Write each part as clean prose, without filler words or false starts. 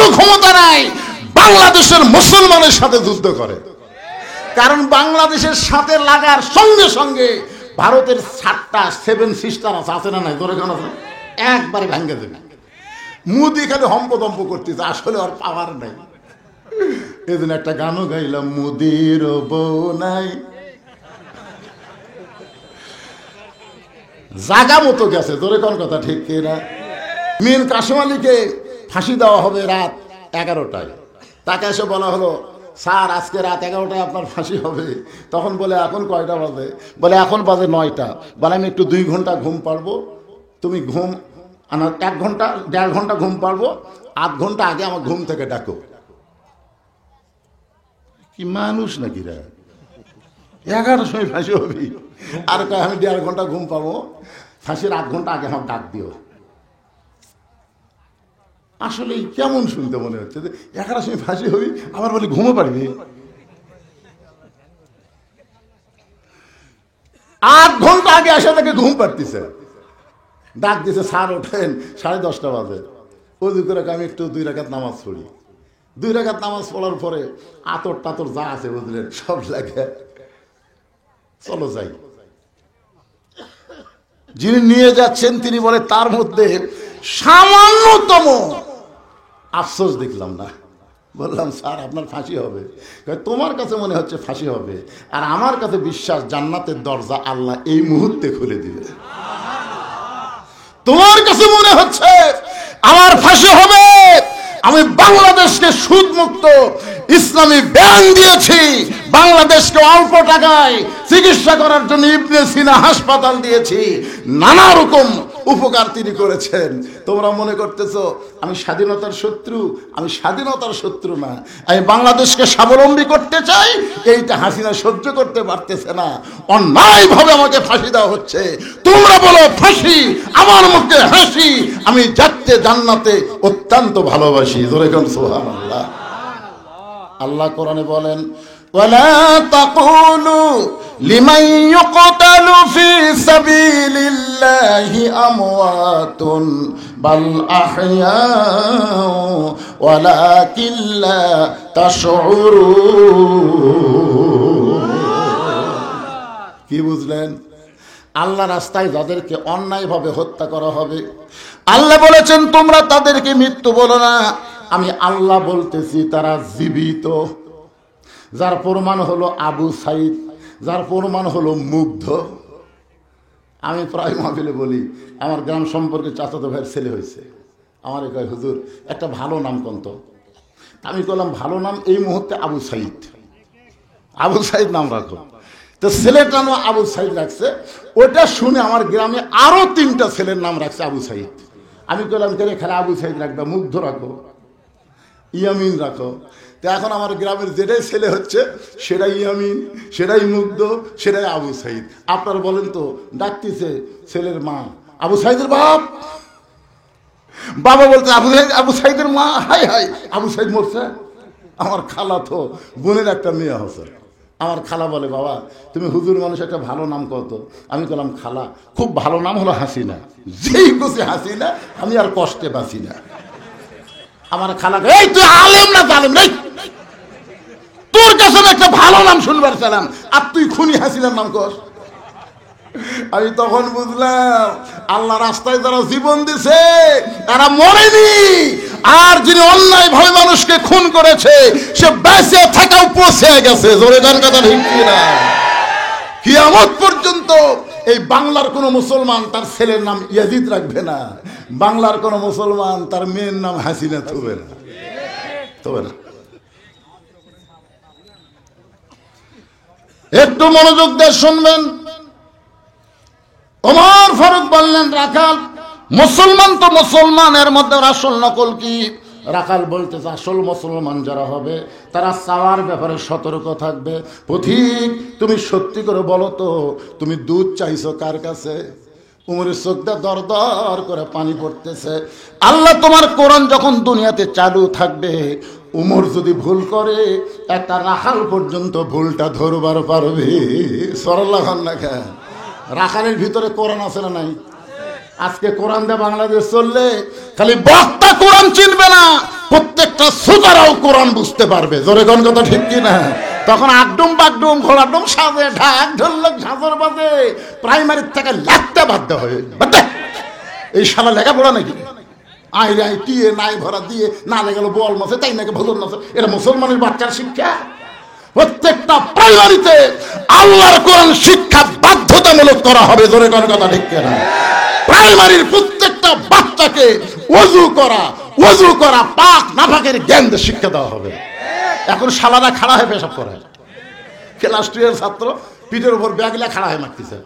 একটু ক্ষমতা নাই, বাংলাদেশের মুসলমানের সাথে যুদ্ধ করে। কারণ বাংলাদেশের সাথে লাগার সঙ্গে সঙ্গে ভারতের 7টা 7 সিস্টার আছে না নাই, ধরে কেন একবারে ভাঙ্গে দেবে। মোদি খালি হম্পদম্প করতেছে, আসলে ওর পাওয়ার নাই। এদিন একটা গানও গাইলাম, মোদির বউ নাই, জাগা মতো গেছে। ধরে কোন কথা ঠিক কিনা? মীর কাসেম আলীকে ফাঁসি দেওয়া হবে রাত 11টায়। তাকে এসে বলা হলো, স্যার আজকে রাত 11টায় আপনার ফাঁসি হবে। তখন বলে এখন কয়টা বাজে? বলে এখন বাজে 9টা। বলে আমি একটু 2 ঘন্টা ঘুম পারবো, তুমি ঘুম 1 ঘন্টা 1.5 ঘন্টা ঘুম পারবো, 8 ঘন্টা আগে আমার ঘুম থেকে ডাকো। কি মানুষ নাকি রে? 11টার সময় ফাঁসি হবি আর কয় আমি 1.5 ঘন্টা ঘুম পাবো, ফাঁসির 8 ঘন্টা আগে আমার ডাক দিও। আসলে কেমন শুনতে মনে হচ্ছে যে 11টার সময় ফাঁসি হবি, আবার বলে ঘুমও পারবি। 8 ঘন্টা আগে আসা থেকে ঘুম পারতেছে, ডাক দিছে, স্যার ওঠেন, 10:30 বাজে। ওই করে আমি একটু 2 রাকাত নামাজ পড়ি। 2 রাকাত নামাজ পড়ার পরে আতর টাতর যা আছে বুঝলেন সব লাগে, চলো যাই। যিনি নিয়ে যাচ্ছেন তিনি বলে তার মধ্যে সামান্যতম আফসোস দেখলাম না। বললাম স্যার আপনার ফাঁসি হবে। তোমার কাছে মনে হচ্ছে ফাঁসি হবে, আর আমার কাছে বিশ্বাস জান্নাতের দরজা আল্লাহ এই মুহূর্তে খুলে দিবে। তোমার কাছে মনে হচ্ছে আমার ফাঁসি হবে, আমি বাংলাদেশকে সুদ মুক্ত ইসলামী ব্যাংক দিয়েছি, বাংলাদেশকে অল্প টাকায় চিকিৎসা করার জন্য ইবনে সিনা হাসপাতাল দিয়েছি, নানা রকম উপকার তিনি করেছেন। তোমরা মনে করতেছো আমি স্বাধীনতার শত্রু, আমি স্বাধীনতার শত্রু না, আমি বাংলাদেশকে স্বাবলম্বী করতে চাই। এইটা হাসিনা সহ্য করতে পারতেছে না, অন্যায়ভাবে আমাকে ফাঁসি দেওয়া হচ্ছে। তোমরা বলো ফাঁসি, আমার মুখে হাসি, আমি যাচ্ছে জান্নাতে অত্যন্ত ভালোবাসি। ধরে কোন সুবহানাল্লাহ। আল্লাহ কোরআনে বলেন, ওয়ালা তাকুলু লিমান ইউকতালু ফি সাবিলিল্লাহি আমওয়াতুন বাল আহইয়াউ ওয়ালাকিন লা তাশউরুন। কি বুঝলেন? আল্লাহ রাস্তায় যাদেরকে অন্যায়ভাবে হত্যা করা হবে, আল্লাহ বলেছেন তোমরা তাদেরকে মৃত্যু বলো না, আমি আল্লাহ বলতেছি তারা জীবিত। যার প্রমাণ হলো আবু সাইদ, যার প্রমাণ হলো মুগ্ধ। আমি প্রায় মাহফিলে বলি, আমার গ্রাম সম্পর্কে চাচাতো ভাইয়ের ছেলে হয়েছে, আমার কয় হুজুর একটা ভালো নাম কোন তো? আমি বললাম ভালো নাম এই মুহূর্তে আবু সাইদ, আবু সাইদ নাম রাখো। তো ছেলেটা নাম আবু সাইদ রাখছে। ওটা শুনে আমার গ্রামে আরো 3টা ছেলের নাম রাখছে আবু সাইদ। আমি বললাম কেন খেলা আবু সাইদ রাখবে, মুগ্ধ রাখো, ইয়ামিন রাখো। তো এখন আমার গ্রামের যেটাই ছেলে হচ্ছে সেটাই ইয়ামিন, সেটাই মুগ্ধ, সেটাই আবু সাইদ। আপনারা বলেন তো, ডাকতেছে ছেলের মা আবু সাইদের বাপ, বাবা বলতে আবু সাইদের মা, হাই হাই আবু সাইদ মরছে। আমার খালা তো বোনের একটা মেয়ে হচ্ছে, আমার খালা বলে বাবা তুমি হুজুর মানুষ একটা ভালো নাম কত? আমি বললাম খালা খুব ভালো নাম হলো হাসিনা, যেই খুশি হাসিনা, আমি আর কষ্টে বাঁচি না। আমার খালা এই তুই আলেম না জালেম রে, তোর কাছে একটা ভালো নাম শুনবার চালাম আর তুই খুনি হাসিনার নাম কর। আমি তখন বুঝলাম আল্লাহ রাস্তায় যারা জীবন দিছে তারা মরেনি, আর যিনি অন্যায় ভাবে মানুষকে খুন করেছে সে বেঁচে থাকাও পৌঁছে গেছে। জোরে গান কথা ঠিক না? কিয়ামত পর্যন্ত এই বাংলার কোন মুসলমান তার ছেলের নাম ইয়াজিদ রাখবে না, বাংলার কোন মুসলমান তার মেয়ের নাম হাসিনা থবে না, থবে না। একটু মনোযোগ দিয়ে শুনবেন। ওমর ফারুক বললেন রাখাল, মুসলমান তো মুসলমান, এর মধ্যে আসল নকল কি? রাখাল বলতেছে আসল মুসলমান যারা হবে তারা চাওয়ার ব্যাপারে সতর্ক থাকবে। পথিক তুমি সত্যি করে বলো তো, তুমি দুধ চাইছো কার কাছে? উমরের চোখটা দর দর করে পানি পড়তেছে। আল্লাহ তোমার কোরআন যখন দুনিয়াতে চালু থাকবে, উমর যদি ভুল করে একটা রাখাল পর্যন্ত ভুলটা ধরবার পারবে। সরল্লাহ না কেন? রাখালের ভিতরে কোরআন আছে না নাই? আজকে কোরআন দিয়ে বাংলাদেশ চললে খালি বক্তা কোরআন চিনবে না, প্রত্যেকটা কোরআন বুঝতে পারবে। জোরে কোন কথা ঠিক কি না? তখন আগডুম বাগডুম ঘোড়াডুম সাজে ঢাক ঢোলক ঝাঁঝর বাজে, প্রাইমারির থেকে লাখটা বাধ্য হয়ে এই শালা লেখাপড়া নাকি? আইরে আই টিয়ে নাই ভরা দিয়ে না গেল বল মাসে তাই নাকি ভোজন মাসে, এটা মুসলমানের বাচ্চার শিক্ষা? প্রত্যেকটা প্রাইমারিতে আল্লাহর কোরআন শিক্ষা বাধ্যতামূলক করা হবে। জোরে কোন কথা ঠিক না? প্রাইমারির প্রত্যেকটা বাচ্চাকে ওযু করা পাক নাপাকের জ্ঞান দিয়ে শিক্ষা দেওয়া হবে। এখন শালারা খাড়া হয়ে পেশাব করে, ক্লাস 2 এর ছাত্র পিঠের উপর ব্যাগলা খাড়া হয়ে মারতেছে।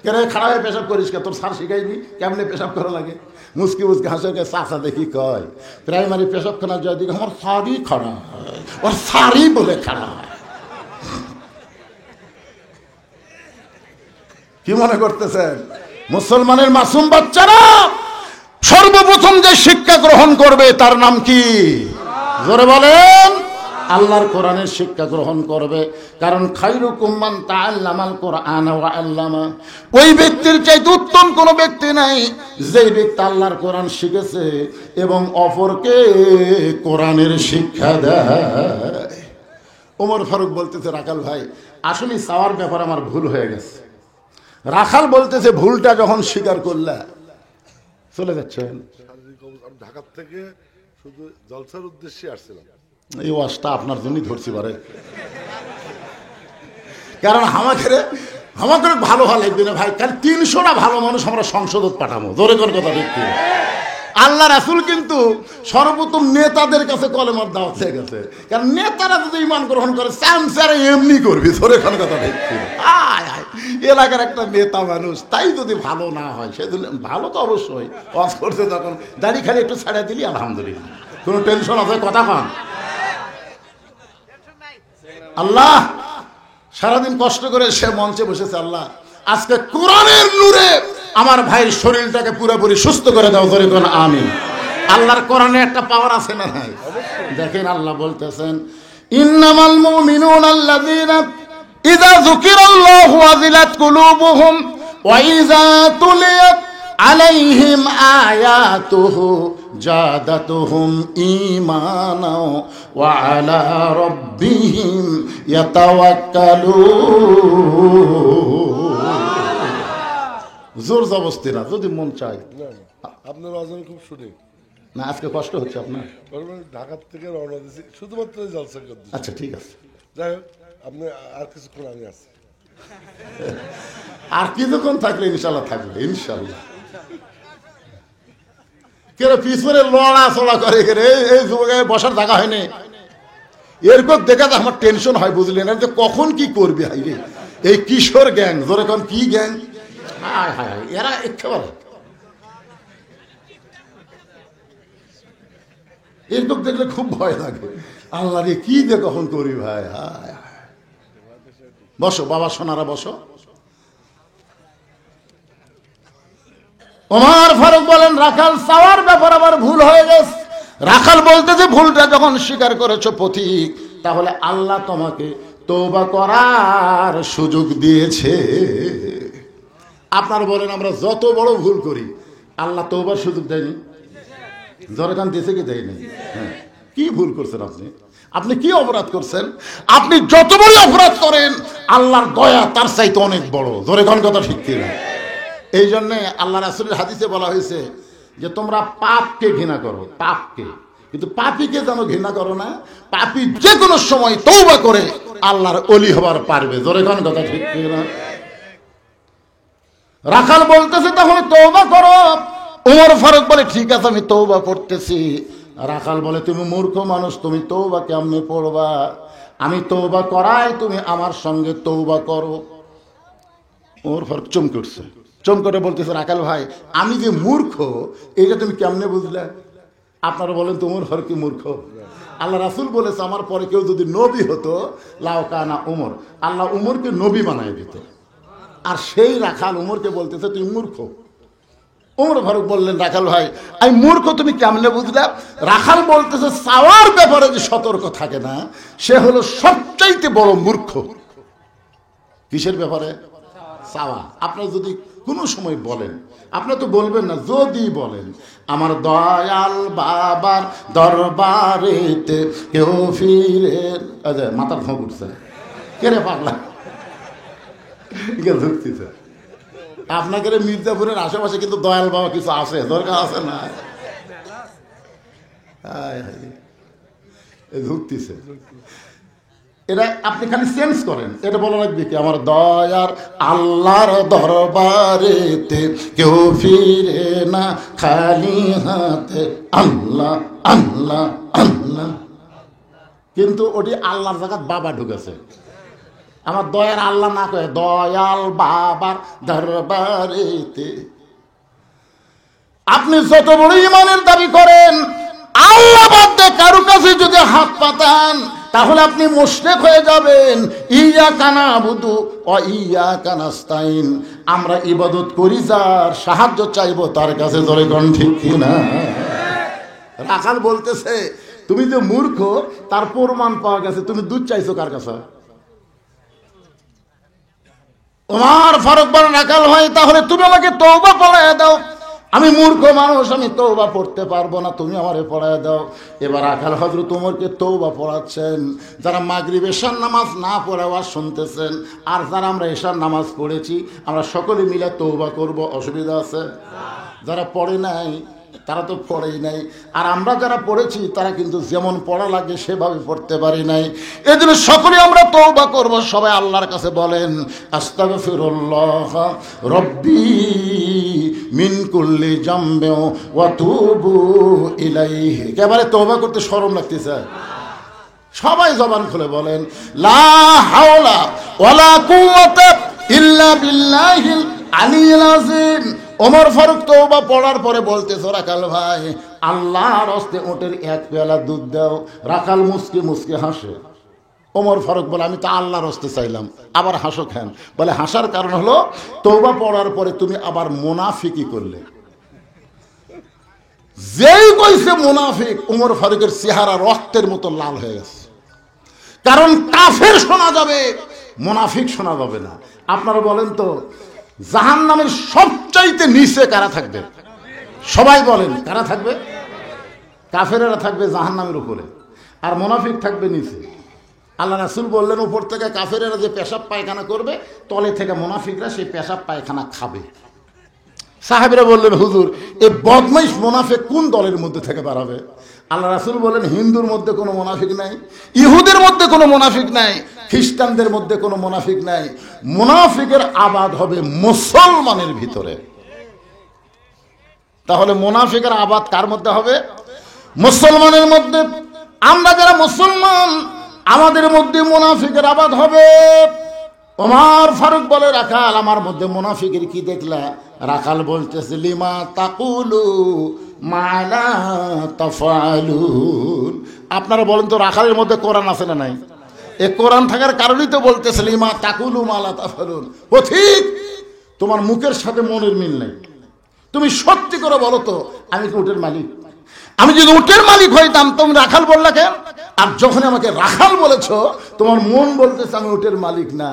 কেন খাড়া হয়ে পেশাব করিস? কে তোর স্যার শিখাইনি কেমনে পেশাব করা লাগে? মুসকি মুসকি হাসে, চাচা দেখি কয় প্রাইমারি পেশাবখানা যায় দিকে আমার সারি খাড়া হয়, ওর সারি বলে খাড়া হয়। কি মনে করতেছেন? মুসলমানের মাসুম বাচ্চারা সর্বপ্রথম যে শিক্ষা গ্রহণ করবে তার নাম কি? জোরে বলেন। আল্লাহর কোরআনের শিক্ষা গ্রহণ করবে। কারণ খায়রুকুম মান তাআল্লামাল কোরআন ওয়া আল্লামা, ওই ব্যক্তির চাইতে উত্তম কোনো ব্যক্তি নাই যে ব্যক্তি আল্লাহর কোরআন শিখেছে এবং অপরকে কোরআনের শিক্ষা দেয়। ওমর ফারুক বলতেছে, রাখাল ভাই আসলে চাওয়ার ব্যাপারে আমার ভুল হয়ে গেছে। রাখাল বলতেছে, ভুলটা যখন স্বীকার করলা চলে যাচ্ছেন। ঢাকা থেকে শুধু জলসার উদ্দেশ্যে আসছিলাম। এই ওয়াজটা আপনার জন্যই ধরছি পারে, কারণ আমাদের ভালো ভালো একদিনে ভাই কাল 300টা ভালো মানুষ আমরা সংসদত পাঠাবো। জোরে কোন কথা ঠিক? আল্লাহ রাসূল কিন্তু সর্বপ্রথম নেতাদের কাছে কলেমার দাওয়াত দিয়ে গেছে, কারণ নেতারা যদি ঈমান গ্রহণ করে চামচারা এমনি করবি। জোরে কোন কথা ঠিক? এলাকার একটা নেতা মানুষ, তাই যদি ভালো না হয় সেদিন ভালো তো অবশ্যই ওয়াজ করছে, তখন দাড়ি খালি একটু ছাড়া দিলি আলহামদুলিল্লাহ, কোনো টেনশন আছে? কথা কন। আল্লাহ সারাদিন কষ্ট করে সে মঞ্চে বসেছে, আল্লাহ আজকে কোরআনের নূরে আমার ভাইয়ের শরীরটাকে পুরোপুরি সুস্থ করে দাও। ধরে কোন আমিন। আল্লাহর কোরআনে একটা পাওয়ার আছে না নাই? দেখেন আল্লাহ বলতেছেন, ইন্নামাল মুমিনুনা আল্লাযীনা ইযা যুকিরাল্লাহু ওয়াজিলাত কুলুবুহুম ওয়া ইযা তুলিয়াত আলাইহিম আয়াতুহু জাদাতুহুম ঈমানা ওয়া আলা রাব্বিহিম ইয়াতাওয়াক্কালুন। জোর জবরদস্তি না, যদি মন চায়। আপনার আওয়াজ আমি খুব শুনি না, আজকে কষ্ট হচ্ছে আপনার? ঢাকা থেকে রওনা দিয়েছি শুধুমাত্র জলসা করতে। আচ্ছা ঠিক আছে, যাই হোক, আপনি আর কিছুক্ষণ আমি আছি। আর কিছুক্ষণ থাকলে ইনশাল্লাহ থাকবে, ইনশাল্লাহ। কেন পিছনে লড়া চড়া করে এই যুবকে বসার জায়গা হয়নি, এরকম দেখা যায় আমার টেনশন হয়, বুঝলেন? যে কখন কি করবে হাই রে এই কিশোর গ্যাং। ধরে কোন কি গ্যাং? হায় হায় হায়, এরা একেবারে এরকম দেখলে খুব ভয় লাগে। আল্লাহ রে কি যে কখন করি ভাই। হায় হায়, বসো বাবা সোনারা বসো। ওমর ফারুক বলেন, রাখাল চাওয়ার ব্যাপার আবার ভুল হয়ে গেছে। রাখাল বলতে যে ভুলটা যখন স্বীকার করেছো পথিক, তাহলে আল্লাহ তোমাকে তওবা করার সুযোগ দিয়েছে। আপনারা বলেন আমরা যত বড় ভুল করি আল্লাহ তওবার সুযোগ দেয়নি? জরকান দিয়েছে কি দেয়নি? হ্যাঁ, কি ভুল করছেন আপনি? আপনি কি অপরাধ করছেন? আপনি যত বড় অপরাধ করেন আল্লাহর দয়া তার চাইতে অনেক বড়। জরকান কথা ঠিক কিনা? এই জন্যে আল্লাহ রাসূলের হাদিসে বলা হয়েছে যে তোমরা পাপকে ঘৃণা করো, পাপকে, কিন্তু পাপীকে যেন ঘৃণা করো না। পাপী যে কোনো সময় তওবা করে আল্লাহর ওলি হবার পারবে। জোরে কোন কথা ঠিক না? রাখাল বলতেছে তাহলে তওবা করো। ওমর ফারুক বলে ঠিক আছে আমি তওবা করতেছি। রাখাল বলে তুমি মূর্খ মানুষ, তুমি তওবা কেমনে পড়বা? আমি তওবা করাই তুমি আমার সঙ্গে তওবা করো। ওমর ফারুক চমকে উঠছে, চমকে বলতেছে, রাখাল ভাই আমি যে মূর্খ এটা তুমি কেমনে বুঝলে? আপনারা বলেন তোমার হর কি মূর্খ? আল্লাহ রাসূল বলেছে আমার পরে কেউ যদি নবী হতো লাউ কানা উমর, আল্লাহ উমরকে নবী বানায় দিত। আর সেই রাখাল উমরকে বলতেছে তুই মূর্খ। ওমর ফারুক বললেন, রাখাল ভাই আমি মূর্খ তুমি কেমনে বুঝলে? রাখাল বলতেছে চাওয়ার ব্যাপারে যে সতর্ক থাকে না সে হলো সবচাইতে বড় মূর্খ। কিসের ব্যাপারে? চাওয়া। আপনার যদি কোনো সময় বলেন, আপনার তো বলবেন না, যদি বলেন আমার দয়াল বাবার দরবারেতে কেউ ফিরে মাথার ধোঁক উঠছে, কে রে পাগলা ঢুকতেছে। আপনাকে মির্জাপুরের আশেপাশে কিন্তু দয়াল বাবা কিছু আছে, দরকার আছে না, ঢুকতেছে। এটা আপনি খালি চেঞ্জ করেন, এটা বলা লাগবে কি আমার দয়ার আল্লাহর দরবারেতে কেউ ফিরে না খালি হাতে, আল্লাহ আল্লাহ আল্লাহ। কিন্তু ওটি আল্লাহর জায়গা বাবা ঢুকেছে। আমার দয়ার আল্লাহ না কয়ে দয়াল বাবার দরবারেতে। আপনি যত বড় ইমানের দাবি করেন, আল্লাহ বাদে কারো কাছে যদি হাত পাতান তাহলে আপনি মুশরিক হয়ে যাবেন। ইয়াকা নাবুদু ওয়া ইয়াকা নাস্তাইন, আমরা ইবাদত করি যার, সাহায্য চাইবো তার কাছে, ধরে কোন ঠিক কিনা? রাখাল বলতেছে তুমি যে মূর্খ তার প্রমাণ পাওয়া গেছে, তুমি দুধ চাইছো কার কাছে? ওমর ফারুক বলেন রাখাল হয় তাহলে তুমি আমাকে তওবা পড়ায় দাও, আমি মূর্খ মানুষ, আমি তওবা পড়তে পারবো না, তুমি আমারে পড়ায় দাও। এবার রাখাল হযরত ওমরকে তওবা পড়াচ্ছেন। যারা মাগরিব এশার নামাজ না পড়ে ওয়াজ শুনতেছেন, আর যারা আমরা এশার নামাজ পড়েছি আমরা সকলে মিলে তওবা করব, অসুবিধা আছে? যারা পড়ে নাই তারা তো পড়েই নাই, আর আমরা যারা পড়েছি তারা কিন্তু যেমন পড়া লাগে সেভাবে পড়তে পারি নাই। এই জন্য সকলে আমরা তওবা করব। সবাই আল্লাহর কাছে বলেন আস্তাগফিরুল্লাহ রব্বি মিন কুল্লি জামবি ওয়া তুবু ইলাইহি। একেবারে তওবা করতে শরম লাগতেছে, সবাই জবান খুলে বলেন লা হাওলা ওয়ালা কুওয়াতা ইল্লা বিল্লাহিল আলিয়্যিল আযীম। ওমর ফারুক তওবা পড়ার পরে বলতেছে রাখাল ভাই আল্লাহর হস্তে ওটের এক পেয়ালা দুধ দাও। রাখাল মুসকে মুসকে হাসে। ওমর ফারুক বলে আমি তো আল্লাহর হস্তে চাইলাম, আবার হাসো কেন? বলে হাসার কারণ হলো তওবা পড়ার পরে তুমি আবার মুনাফিকি করলে। যেই কইছে মুনাফিক, ওমর ফারুকের চেহারা রক্তের মতো লাল হয়ে গেছে। কারণ কাফের শোনা যাবে, মুনাফিক শোনা যাবে না। আপনারা বলেন তো জাহান্নামের সবচাইতে নিচে কারা থাকবে? সবাই বলেন কারা থাকবে? কাফেরেরা থাকবে জাহান্নামের উপরে, আর মুনাফিক থাকবে নিচে। আল্লাহ রাসূল বললেন উপর থেকে কাফেরেরা যে পেশাব পায়খানা করবে, তলে থেকে মুনাফিকরা সেই পেশাব পায়খানা খাবে। সাহাবীরা বললেন হুজুর এই বদমাইশ মুনাফিক কোন দলের মধ্যে থেকে বাড়াবে? আল্লাহ রাসূল বলেন হিন্দুর মধ্যে কোনো মুনাফিক নাই, ইহুদের মধ্যে কোনো মুনাফিক নাই, খ্রিস্টানদের মধ্যে কোনো মুনাফিক নাই। মুনাফিকের আবাদ হবে মুসলমানের ভিতরে। তাহলে মুনাফিকের আবাদ কার মধ্যে হবে? মুসলমানের মধ্যে। আমরা যারা মুসলমান আমাদের মধ্যে মুনাফিকের আবাদ হবে। ওমর ফারুক বলে রাখাল আমার মধ্যে মুনাফিকের কি দেখলা? রাখাল বলতেছে লিমা তাকুলু মা লা তাফআলুন। আপনারা বলেন তো রাখালের মধ্যে কোরআন আছে না নাই? এই কোরআন থাকার কারণেই তো বলতেছে লিমা তাকুলু মা লা তাফআলুন। ও ঠিক, তোমার মুখের সাথে মনের মিল নাই। তুমি সত্যি করে বলো তো আমি কি উটের মালিক? আমি যদি উটের মালিক হইতাম তুমি রাখাল বললা কেন? আর যখন আমাকে রাখাল বলেছ তোমার মন বলতেছে আমি উটের মালিক না।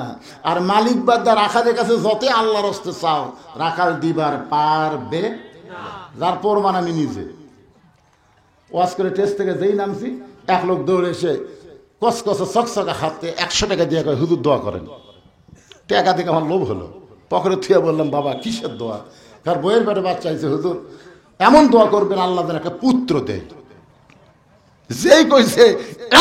আর মালিক বাদ রাখালের কাছে যতই আল্লাহর হস্তে চাও রাখাল দিবার পারবে না। যার প্রমাণ আমি নিজে ওয়াজ করে টেস্ট থেকে যেই নামছি এক লোক দৌড়ে এসে কসকসে চকচকা হাতে 100 টাকা দিয়ে কয় হুজুর দোয়া করেন। টাকা থেকে আমার লোভ হলো, পকেটে থুয়ে বললাম বাবা কিসের দোয়া? কার বইয়ের পেটে বাচ্চা আছে হুজুর, এমন দোয়া করবেন আল্লাহ যেন একটা পুত্র দেয়। যেই কইছে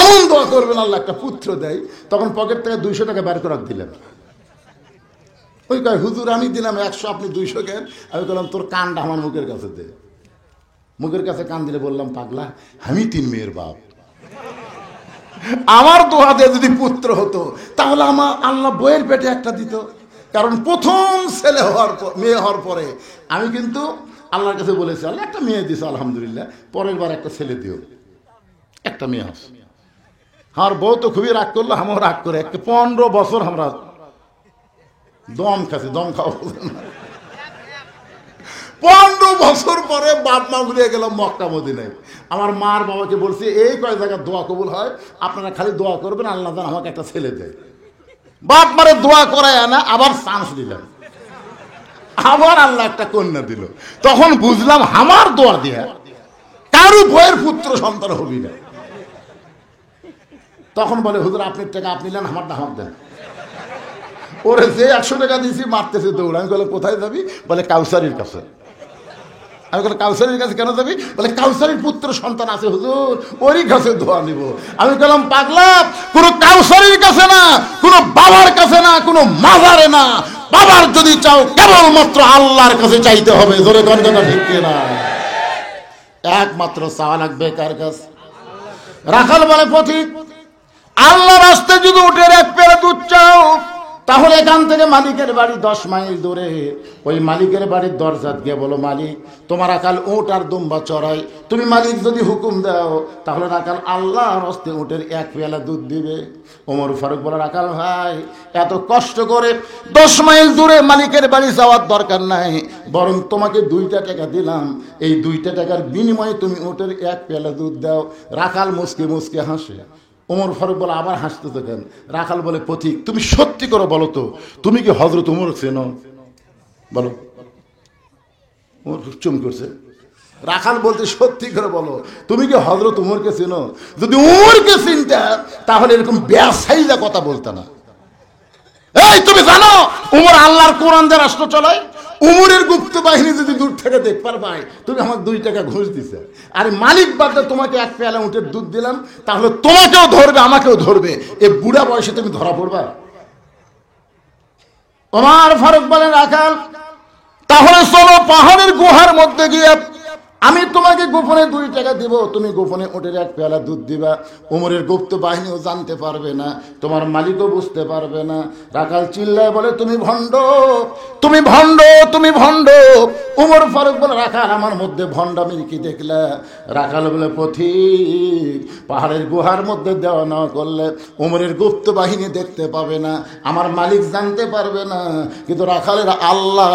এমন দোয়া করবেন আল্লাহ একটা পুত্র দেয়, তখন পকেট থেকে 200 টাকা বের করে দিলেন। ওই কয় হুজুর আমি দিলাম 100, আপনি 200 কেন? আমি বললাম তোর কানটা আমার মুখের কাছে দে। মুখের কাছে কান দিলে বললাম পাগলা আমি 3 মেয়ের বাপ, আমার দোয়া দিয়ে যদি পুত্র হতো তাহলে আমার আল্লাহ বইয়ের পেটে একটা দিত। কারণ প্রথম ছেলে হওয়ার মেয়ে হওয়ার পরে আমি কিন্তু আল্লাহর কাছে বলেছি আল্লাহ একটা মেয়ে দিছে আলহামদুলিল্লাহ, পরের বার একটা ছেলে দিও, একটা মেয়ে হাস। আমার বউ তো খুবই রাগ করলো, আমার রাগ করে 15 বছর আমরা দম খাচ্ছি, দম খাওয়া 15 বছর পরে বাপ মা ঘুরিয়ে গেলাম মক্কা মদিনায়। আমার মার বাবাকে বলছি এই কয় জায়গায় দোয়া কবুল হয়, আপনারা খালি দোয়া করবেন আল্লাহ যেন আমাকে একটা ছেলে দেয়। বাপ মারে দোয়া করায় না, আবার চান্স দিলাম। আবার আল্লাহ একটা কন্যা দিল। তখন বুঝলাম আমার দোয়া দিয়া কারো বইয়ের পুত্র সন্তান হবি না। তখন বলে হুজুর আপনার টাকা আপনি নেন, আমারটা আমার দেন। ওরে যে 100 টাকা দিয়েছি মারতেছে দৌড়। আমি বলে কোথায় যাবি? বলে কাউসারির কাছে। আমি বলে কাউসারির কাছে কেন যাবি? বলে কাউসারির পুত্র সন্তান আছে হুজুর, ওরই কাছে দোয়া নিব। আমি বললাম পাগলা, কোনো কাউসারির কাছে না, কোনো বাবার কাছে না, কোনো মাজারে না। বাবার যদি চাও কেবলমাত্র আল্লাহর কাছে চাইতে হবে। জোরে কোন কথা ঠিক না? একমাত্র চাওয়া লাগবে কার কাছে? রাখাল বলে পথিক, আল্লাহর রাস্তায় যদি উঠে এক পেয়ালা দুধ চাও, তাহলে এখান থেকে মালিকের বাড়ি 10 মাইল দূরে, ওই মালিকের বাড়ির দরজাত গিয়ে বলো, মালিক তোমার রাখাল উট আর দুম্বা চড়াই, তুমি মালিক যদি হুকুম দাও তাহলে রাখাল আল্লাহর হস্তে উটের 1 পেয়ালা দুধ দিবে। ওমর ফারুক বলে, রাখাল ভাই এত কষ্ট করে 10 মাইল দূরে মালিকের বাড়ি যাওয়ার দরকার নাই, বরং তোমাকে 2টা টাকা দিলাম, এই 2টা টাকার বিনিময়ে তুমি উটের 1 পেয়ালা দুধ দাও। রাখাল মুসকে মুসকে হাসে। ওমর ফারুক বলে, আবার হাসতে তো কেন? রাখাল বলে, পথিক তুমি সত্যি করে বলো তো, তুমি কি হযরত উমর চেনো? বলো। ওমর চুম করছে। রাখাল বলতে, সত্যি করে বলো তুমি কি হযরত উমরকে চেনো? যদি উমরকে চিনতে তাহলে এরকম বেয়াসাইজা কথা বলতে না। এই তুমি জানো উমর আল্লাহর কোরআন দিয়ে রাষ্ট্র চালায়? উমরের গুপ্ত বাহিনী যদি দূর থেকে দেখবার পাই, তুমি আমার 2 টাকা ঘুষ দিছে, আর মালিক বাদে তোমাকে 1 পেয়ালা উটের দুধ দিলাম, তাহলে তোমাকেও ধরবে আমাকেও ধরবে। এ বুড়া বয়সে তুমি ধরা পড়বা? ওমর ফারুক বলেন, রাখাল তাহলে চলো পাহাড়ের গুহার মধ্যে গিয়ে আমি তোমাকে গোপনে 2 টাকা দিব, তুমি গোপনে উটের 1 পেয়ালা দুধ দিবা। উমরের গুপ্ত বাহিনীও জানতে পারবে না, তোমার মালিকও বুঝতে পারবে না। রাখাল চিল্লায় বলে, তুমি ভণ্ড, তুমি ভণ্ড, তুমি ভণ্ড। উমর ফারুক বলে, রাখাল আমার মধ্যে ভণ্ডামির কি দেখলা? রাখাল বলে, পথিক পাহাড়ের গুহার মধ্যে দেওয়া না করলে উমরের গুপ্ত বাহিনী দেখতে পাবে না, আমার মালিক জানতে পারবে না, কিন্তু রাখালের আল্লাহ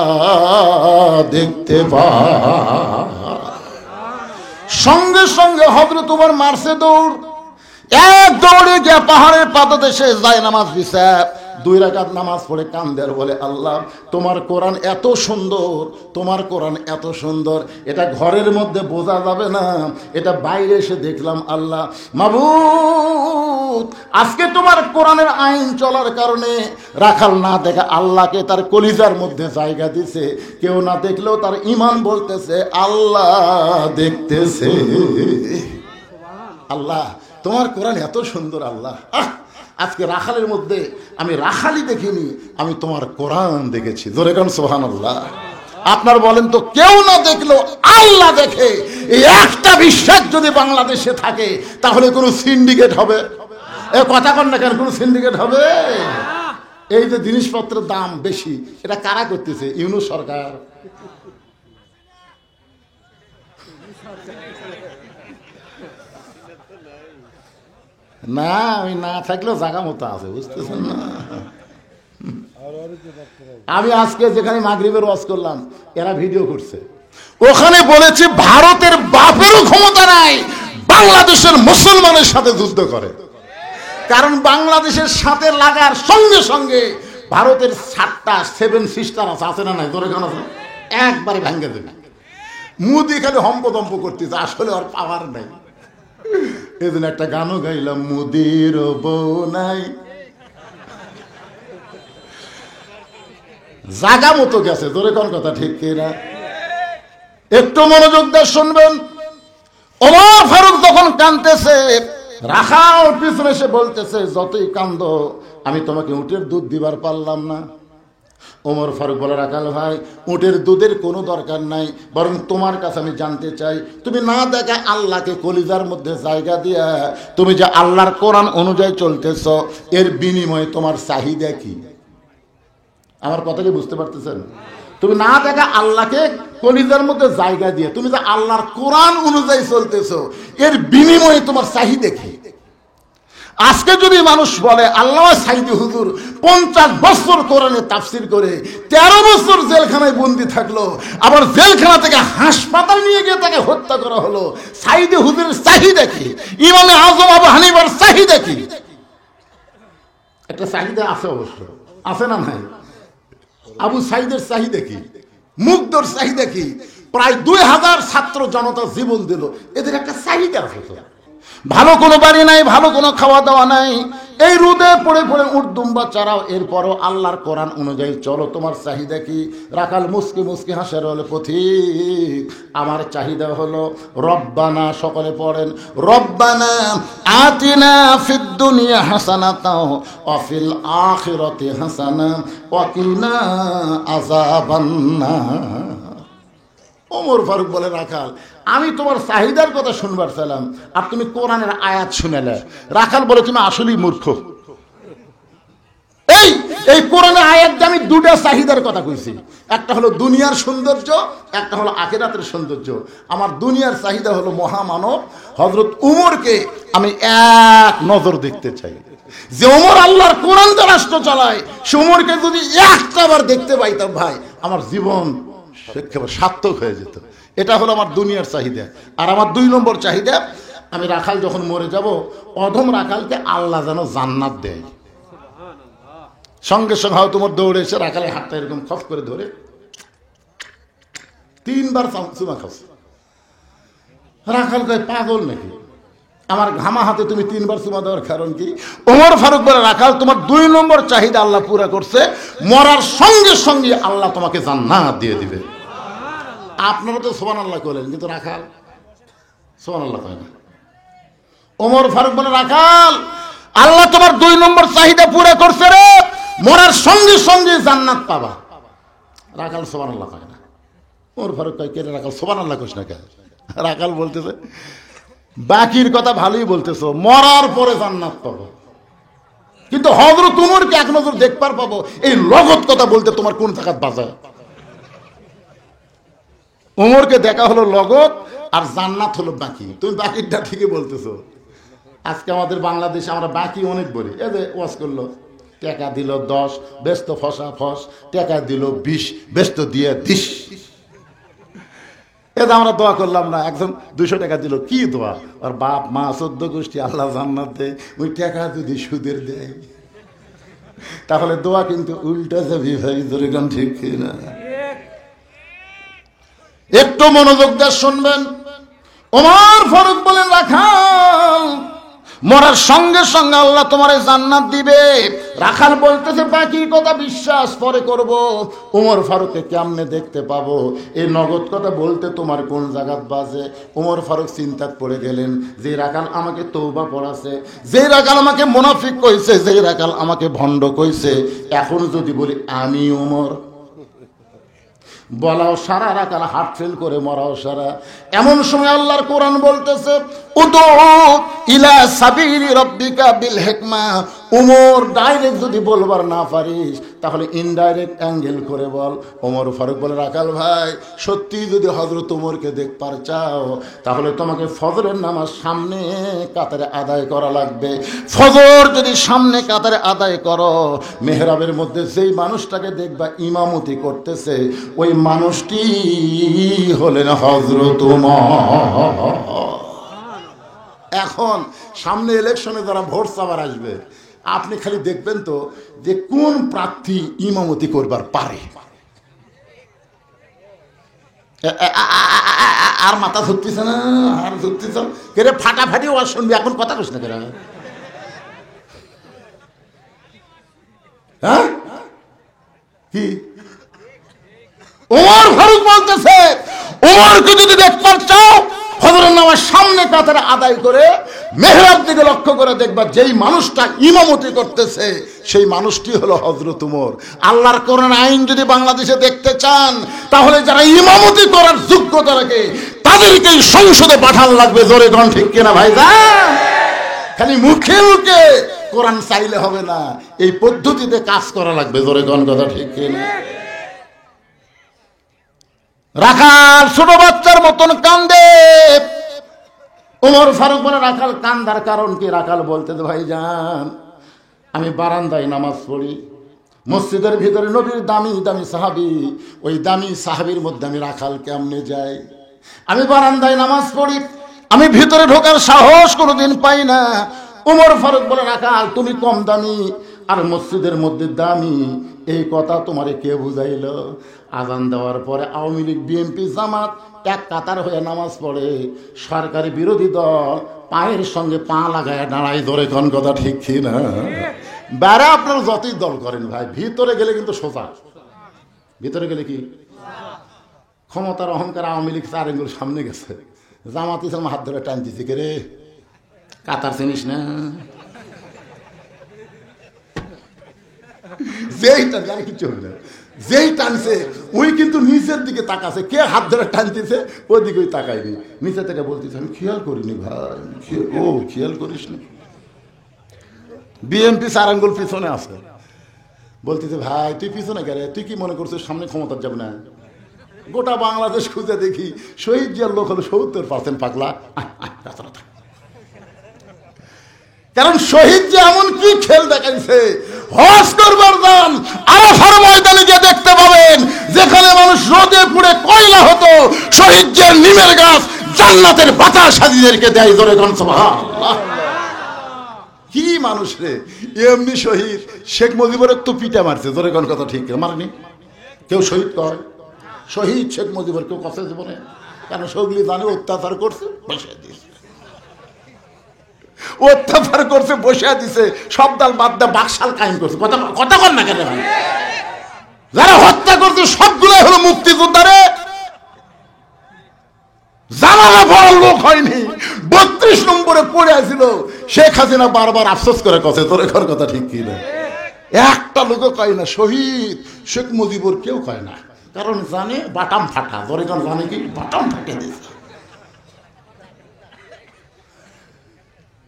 দেখতে পায়। সঙ্গে সঙ্গে হযরত উমর মারছে দৌড়। এক দৌড়ে গিয়ে পাহাড়ের পাদদেশে যায় নামাজ বিছা 2 রাকাত নামাজ পড়ে কান্দে আর বলে, আল্লাহ তোমার কোরআন এত সুন্দর, তোমার কোরআন এত সুন্দর, এটা ঘরের মধ্যে বোঝা যাবে না, এটা বাইরে এসে দেখলাম। আল্লাহ মাবুদ, আজকে তোমার কোরআনের আইন চলার কারণে রাখাল না দেখে আল্লাহকে তার কলিজার মধ্যে জায়গা দিছে। কেউ না দেখলেও তার ঈমান বলতেছে আল্লাহ দেখতেছে। আল্লাহ তোমার কোরআন এত সুন্দর। আল্লাহ আজকে রাখালের মধ্যে আমি রাখালি দেখিনি, আমি তোমার কোরআন দেখেছি। জোরে কান সুবহানাল্লাহ। আপনার বলেন তো, কেউ না দেখলেও আল্লাহ দেখে, এই একটা বিশ্বাস যদি বাংলাদেশে থাকে তাহলে কোনো সিন্ডিকেট হবে? এ কথা কন না কেন, কোনো সিন্ডিকেট হবে? এই যে জিনিসপত্রের দাম বেশি, এটা কারা করতেছে? ইউনূস সরকার। না আমি না থাকলেও জায়গা মতো আছে, বুঝতেছেন না? আমি আজকে যেখানে মাগরিবের ওয়াজ করলাম, এরা ভিডিও করছে, ওখানে বলেছে ভারতের বাপেরও ক্ষমতা নাই বাংলাদেশের মুসলমানের সাথে যুদ্ধ করে। কারণ বাংলাদেশের সাথে লাগার সঙ্গে সঙ্গে ভারতের 7টা 7 সিস্টার আছে না নাই? ধরে কেন একবারে ভাঙ্গে দেবে। মুদি খালি হম্পদম্প করতেছে, আসলে আর পাওয়ার নাই। এদিন একটা গানও গাইলাম, মুদির বউ নাই। জাগা মতো গেছে। ধরে কোন কথা ঠিক কিনা? একটু মনোযোগ দিয়ে শুনবেন। ওমর ফারুক যখন কাঁদতেছে, রাখাল পিছনে এসে বলতেছে, যতই কান্দো আমি তোমাকে উটের দুধ দিবার পারলাম না। ওমর ফারুক বলে, রাখাল ভাই উটের দুধের কোনো দরকার নাই, বরং তোমার কাছে আমি জানতে চাই, তুমি না দেখা আল্লাহকে কলিজার মধ্যে জায়গা দিয়া তুমি যে আল্লাহর কোরআন অনুযায়ী চলতেছ, এর বিনিময়ে তোমার চাহিদা কি? আমার কথা কি বুঝতে পারতেছেন? তুমি না দেখা আল্লাহকে কলিজার মধ্যে জায়গা দিয়ে তুমি যে আল্লাহর কোরআন অনুযায়ী চলতেছ, এর বিনিময়ে তোমার চাহিদা কি? আজকে যদি মানুষ বলে আল্লামা সাঈদী হুজুর 50 বছর কোরআনে তাফসীর করে 13 বছর জেলখানায় বন্দি থাকলো, আবার জেলখানা থেকে হাসপাতাল নিয়ে গিয়ে তাকে হত্যা করা হলো, সাঈদী হুজুরের চাহিদা কি? ইমামে আজম আবু হানিফার চাহিদা কি? একটা চাহিদা আছে, অবশ্য আছে না নাই? আবু সাঈদের চাহিদা কি? মুগ্ধর চাহিদা কি? প্রায় 2000 ছাত্র জনতা জীবন দিল, এদের একটা চাহিদা হতো। ভালো কোনো বাড়ি নাই, ভালো কোনো খাওয়া দাওয়া নাই, এই রোদে পড়ে পড়ে উর্দুম্বা চারাও, এরপরও আল্লাহর কোরআন অনুযায়ী চলো। তোমার চাহিদা কি? রাখাল মুসকি মুসকি হাসের হলো, পথিক আমার চাহিদা হলো রব্বানা, সকলে পড়েন, রব্বানা আতিনা ফিদ দুনিয়া হাসানাতাও ওয়া ফিল আখিরাতি হাসানা ওয়া কিনা আযাবান্নার। ওমর ফারুক বলে, রাখাল আমি তোমার চাহিদার কথা শুনবার চাইলাম, আর তুমি কোরআনের আয়াত শুনেলে। রাখাল বলে, তুমি আসলেই মূর্খ। এই কোরআনের আয়াত দিয়ে আমি দুটা চাহিদার কথা কইছি, একটা হলো দুনিয়ার সৌন্দর্য, একটা হলো আখিরাতের সৌন্দর্য। আমার দুনিয়ার চাহিদা হলো মহামানব হযরত উমরকে আমি এক নজর দেখতে চাই। যে ওমর আল্লাহর কোরআন দিয়ে রাষ্ট্র চালায়, সে ওমরকে যদি একটা বার দেখতে পাইতাম, ভাই আমার জীবন সার্থক হয়ে যেত। এটা হলো আমার দুনিয়ার চাহিদা। আর আমার 2 নম্বর চাহিদা, আমি রাখাল যখন মরে যাব, অধম রাখালকে আল্লাহ যেন জান্নাত দেয়। সঙ্গে সঙ্গে হয়তো তোমার দৌড়ে এসে রাখালের হাতটা এরকম খপ করে ধরে 3 বার চুমা খাচ্ছে। রাখাল কয়, পাগল নাকি? আমার ঘামা হাতে তুমি 3 বার চুমা দেওয়ার কারণ কি? ওমর ফারুক বলে, রাখাল তোমার 2 নম্বর চাহিদা আল্লাহ পুরা করছে, মরার সঙ্গে সঙ্গে আল্লাহ তোমাকে জান্নাত দিয়ে দিবে। আপনারা তো সুবহানাল্লাহ করেন, কিন্তু রাখাল সুবহানাল্লাহ কয় না। ওমর ফারুক বলে, রাখাল আল্লাহ তোমার 2 নম্বর চাহিদা পুরা করছে রে, মরার সঙ্গে সঙ্গে জান্নাত পাবা। রাখাল সুবহানাল্লাহ কয় না। ওমর ফারুক কয়, কে রে রাখাল সুবহানাল্লাহ কইছ না কেন? রাখাল বলতেছে, বাকির কথা ভালোই বলতেছো, মরার পরে জান্নাত পাবো, কিন্তু হযরত উমরকে এক নজর দেখবার পাবো, এই লগত কথা বলতে তোমার কোন জায়গায় বাজায়? উমরকে দেখা হলো লগত, আর জান্নাত হলো বাকি। তুমি বাকিটা ঠিকই বলতেছো। আজকে আমাদের বাংলাদেশে আমরা বাকি অনেক বলি। এই যে ওয়াজ করলো, টাকা দিল 10, ব্যস্ত ফসা ফস, টাকা দিল 20, ব্যস্ত দিয়ে 10। এটা আমরা দোয়া করলাম না, একজন 200 টাকা দিল, কি দোয়া? আর বাপ মা 14 গোষ্ঠী আল্লাহ জান্নাত দেয়, ওই টাকা যদি সুদের দেয় তাহলে দোয়া কিন্তু উল্টা যাবি ভাই, ধরে গান ঠিক না? একটু মনোযোগ দিয়ে শুনবেন। ওমর ফারুক বলেন, রাখাল মরার সঙ্গে সঙ্গে আল্লাহ তোমার জান্নাত দিবে। রাখাল বলতেছে, বাকি কথা বিশ্বাস পরে করব, ওমর ফারুককে কেমনে দেখতে পাবো? এই নগদ কথা বলতে তোমার কোন জায়গাত বাজে? ওমর ফারুক চিন্তাত পড়ে গেলেন, যে রাখাল আমাকে তওবা পড়াছে, যে রাখাল আমাকে মুনাফিক কইছে, যে রাখাল আমাকে ভণ্ড কইছে, এখন যদি বলি আমি ওমর, বলাও সারা, রাখাল হার্ট ফেল করে মরাও সারা। এমন সময় আল্লাহর কোরআন বলতেছে, উদু ইলা সাবিলি রাব্বিকা বিল হিকমা। ওমর ডাইরেক্ট যদি বলবার না পারিস, তাহলে ইনডাইরেক্ট অ্যাঙ্গেল করে বল। ওমর ফারুক বলে, রাখাল ভাই সত্যি যদি হযরত ওমরকে দেখবার চাও, তাহলে তোমাকে ফজরের নামাজ সামনে কাতারে আদায় করা লাগবে। ফজর যদি সামনে কাতারে আদায় করো, মেহরাবের মধ্যে যেই মানুষটাকে দেখবা ইমামতি করতেছে, ওই মানুষটি হলেন হযরত ওমর। এখন সামনে ইলেকশনে যারা ভোট চাবার আসবে, আপনি খালি দেখবেন তো যে কোন প্রার্থী ইমামতি করবার পারে। আর মাথা ধরতেছে না, আর ধরতেছ কেরে, ফাটাফাটি ওয়াজ শুনবি, এখন কথা কইস না কেন? হ্যাঁ কি ওমর ফারুক বলতেছে, ওমরকে যদি দেখবার চাও, ফজরের নামাজ সামনে কাতারে আদায় করে মেহরাব দিকে লক্ষ্য করে দেখবা, যেই মানুষটা ইমামতি করতেছে সেই মানুষটি হলো হযরত ওমর। আল্লাহর কোরআন আইন যদি বাংলাদেশে দেখতে চান, তাহলে যারা ইমামতি করার যোগ্যতা রাখে তাদেরকেই সংসদে পাঠান লাগবে। জোরে গণ ঠিক কিনা ভাইজান? খালি মুখে মুখে কোরআন চাইলে হবে না, এই পদ্ধতিতে কাজ করা লাগবে। জোরে গণ কথা ঠিক কিনা? রাখাল ছোট বাচ্চার মতন কান্দে। ওমর ফারুক বলে, রাখাল কান্দার কারণ কি? রাখাল বলতে, ভাইজান আমি বারান্দায় নামাজ পড়ি, মসজিদের ভিতরে নবীর দামি দামি সাহাবী, ওই দামি সাহাবীর মধ্যে আমি রাখাল কেমনে যাই? আমি বারান্দায় নামাজ পড়ি, আমি ভিতরে ঢোকার সাহস কোনোদিন পাই না। ওমর ফারুক বলে, রাখাল তুমি কম দামি, আর মসজিদের মধ্যে দামি, এই কথা তোমারে কে বুঝাইল? আজান দেওয়ার পরে আওয়ামী লীগ, বিএনপি, জামাত এক কাতার হয়ে নামাজ পড়ে, সরকারি বিরোধী দল পায়ের সঙ্গে পা লাগায় দাঁড়ায়, ধরে কোন কথা ঠিক কি না? বাইরে আপনারা যতই দল করেন ভাই, ভিতরে গেলে কিন্তু সোজা। ভিতরে গেলে কি ক্ষমতার অহংকার, আওয়ামী লীগ 4 আঙ্গুল সামনে গেছে, জামাত ইসলাম হাত ধরে টানতেছি, কে রে কাতার চিনিস না? যেই টানছে আর কিছু হবে না, যেই টানছে ওই কিন্তু নিচের দিকে তাকাছে, কে হাত ধরে টানতেছে ওই দিকে ওই তাকায়নি, নিচে থেকে বলতেছে আমি খেয়াল করিনি ভাই। ও খেয়াল করিস না? বিএনপি 4 আঙ্গুল পিছনে আছে, বলতেছে ভাই তুই পিছনে গেলে, তুই কি মনে করছিস সামনে ক্ষমতা যাবে না? গোটা বাংলাদেশ খুঁজে দেখি শহীদ জিয়ার লোক হলো 70% পাগলা। কারণ শহীদ যে এমন কি খেল দেখাইছে, হজ করবার দাম আরাফার ময়দানে গিয়ে দেখতে পাবেন, যেখানে মানুষ রোদে পুড়ে কয়লা হতো, শহীদ জিয়ার নিমের গাছ জান্নাতের বাতাস হাজিদেরকে দেয়। জোরে কোন সুবহানাল্লাহ। কি মানুষ রে! এমনি শহীদ শেখ মুজিবুরের তো পিটা মারছে, জোরে কোন কথা ঠিক মারেনি? কেউ শহীদ কয় শহীদ শেখ মুজিবুর কেউ কথা জীবনে? কেন? সগলি জানে অত্যাচার করছে, বসে দিয়েছে, অত্যাচার করছে, বসে দিছে, সব দল বাদ দিয়ে বাকশাল কায়েম করছে। কথা কথা কর না কেন? যারা হত্যা করছে সবগুলোই হলো মুক্তিযোদ্ধারে, জানালা বড় লোক হয়নি। 32 নম্বরে পড়ে আছিল, শেখ হাসিনা বারবার আফসোস করে কথা, তোর ঘর কথা ঠিক কি না? একটা লোকও কয় না শহীদ শেখ মুজিবুর, কেউ কয় না, কারণ জানে বাটাম ফাটা। তোর এখন জানে কি বাটাম ফাটে দিয়েছে।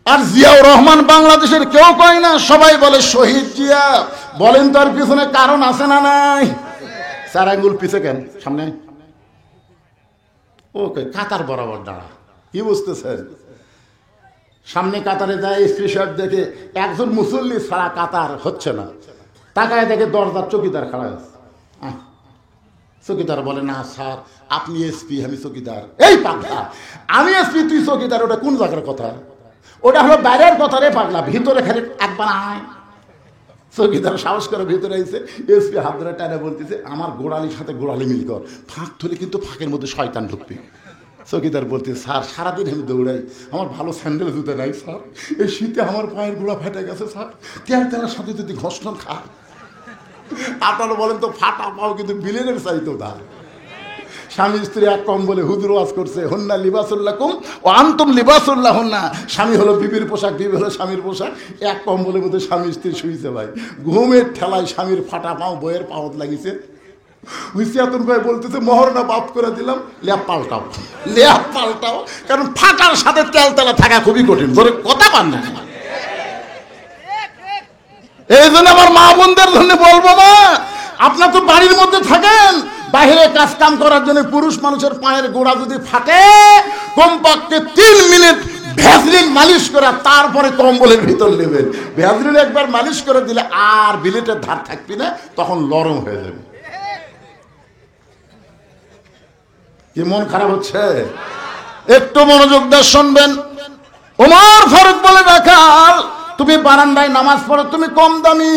আর জিয়াউর রহমান বাংলাদেশের কেউ কয় না, সবাই বলে শহীদ জিয়া। বলেন তার পিছনে কারণ আছে না নাই? 4 আঙ্গুল পিছে কেন সামনে? ওকে কাতার বরাবর দাঁড়া, কি বুঝতেছেন? সামনে কাতারে যায়, স্ক্রিনশট দেখে একজন মুসল্লি ছাড়া কাতার হচ্ছে না, তাকায় দেখে দরজার চকিদার খাড়া আছে। চকিদার বলে না স্যার আপনি এসপি, আমি চকিদার। এই পাগলা, আমি এসপি তুই চকিদার, ওটা কোন জায়গার কথা? ওটা হলো বাইরের কথা রে পাগলা, ভিতরে খালি একবার আয়। চকিদার সাহস করে ভিতরে আইছে, এসপি হাত ধরে টানে বলতেছে আমার গোড়ালির সাথে গোড়ালি মিল কর, ফাঁক ধরে কিন্তু ফাঁকের মধ্যে শয়তান ঢুকবে। চকিদার বলতে স্যার সারাদিন আমি দৌড়াই, আমার ভালো স্যান্ডেল জুতে নাই স্যার, এই শীতে আমার পায়ের গোড়া ফেটে গেছে স্যার, তেলার সাথে যদি ঘষণ খায়। আপনারা বলেন তো ফাটা পাও কিন্তু বিলেনের চাইতো না। স্বামী স্ত্রী এক কম্বলে হুজুর ওয়াজ করছে, হন্না লিবাসুল্লাকুম ও আনতুম লিবাসুল্লাহ হন্না। স্বামী হলো বিবির পোশাক, বিবি হলো স্বামীর পোশাক, এক কম্বলের মধ্যে স্বামী স্ত্রী শুয়েছে ভাই। ঘুমের ঠেলায় স্বামীর ফাটা পাও বইয়ের পাওত লাগিছে। হুইসিয়াতুন ভাই বলতেছে মহরটা বাপ করে দিলাম, ল্যাপ পাল্টাও, ল্যাপ পাল্টাও, কারণ ফাটার সাথে তেল তেলা থাকা খুবই কঠিন। ধরে কথা পান না। এই জন্য আমার মা বোনদের জন্য বলবো, মা আপনার তো বাড়ির মধ্যে থাকেন, বাইরে কাজ কাম করার জন্য পুরুষ মানুষের পায়ের গোড়া যদি ফাটে, কমপক্ষে 3 মিনিট ভ্যাসলিন মালিশ করে তারপরে কম্বলের ভিতর নেবেন। ভ্যাসলিন একবার মালিশ করে দিলে আর বিলেটের ধার থাকবি না, তখন নরম হয়ে যাবে। কি মন খারাপ হচ্ছে? একটু মনোযোগ দিয়ে শুনবেন। ওমর ফারুক বলে রাখাল, তুমি বারান্দায় নামাজ পড়ো, তুমি কম দামি,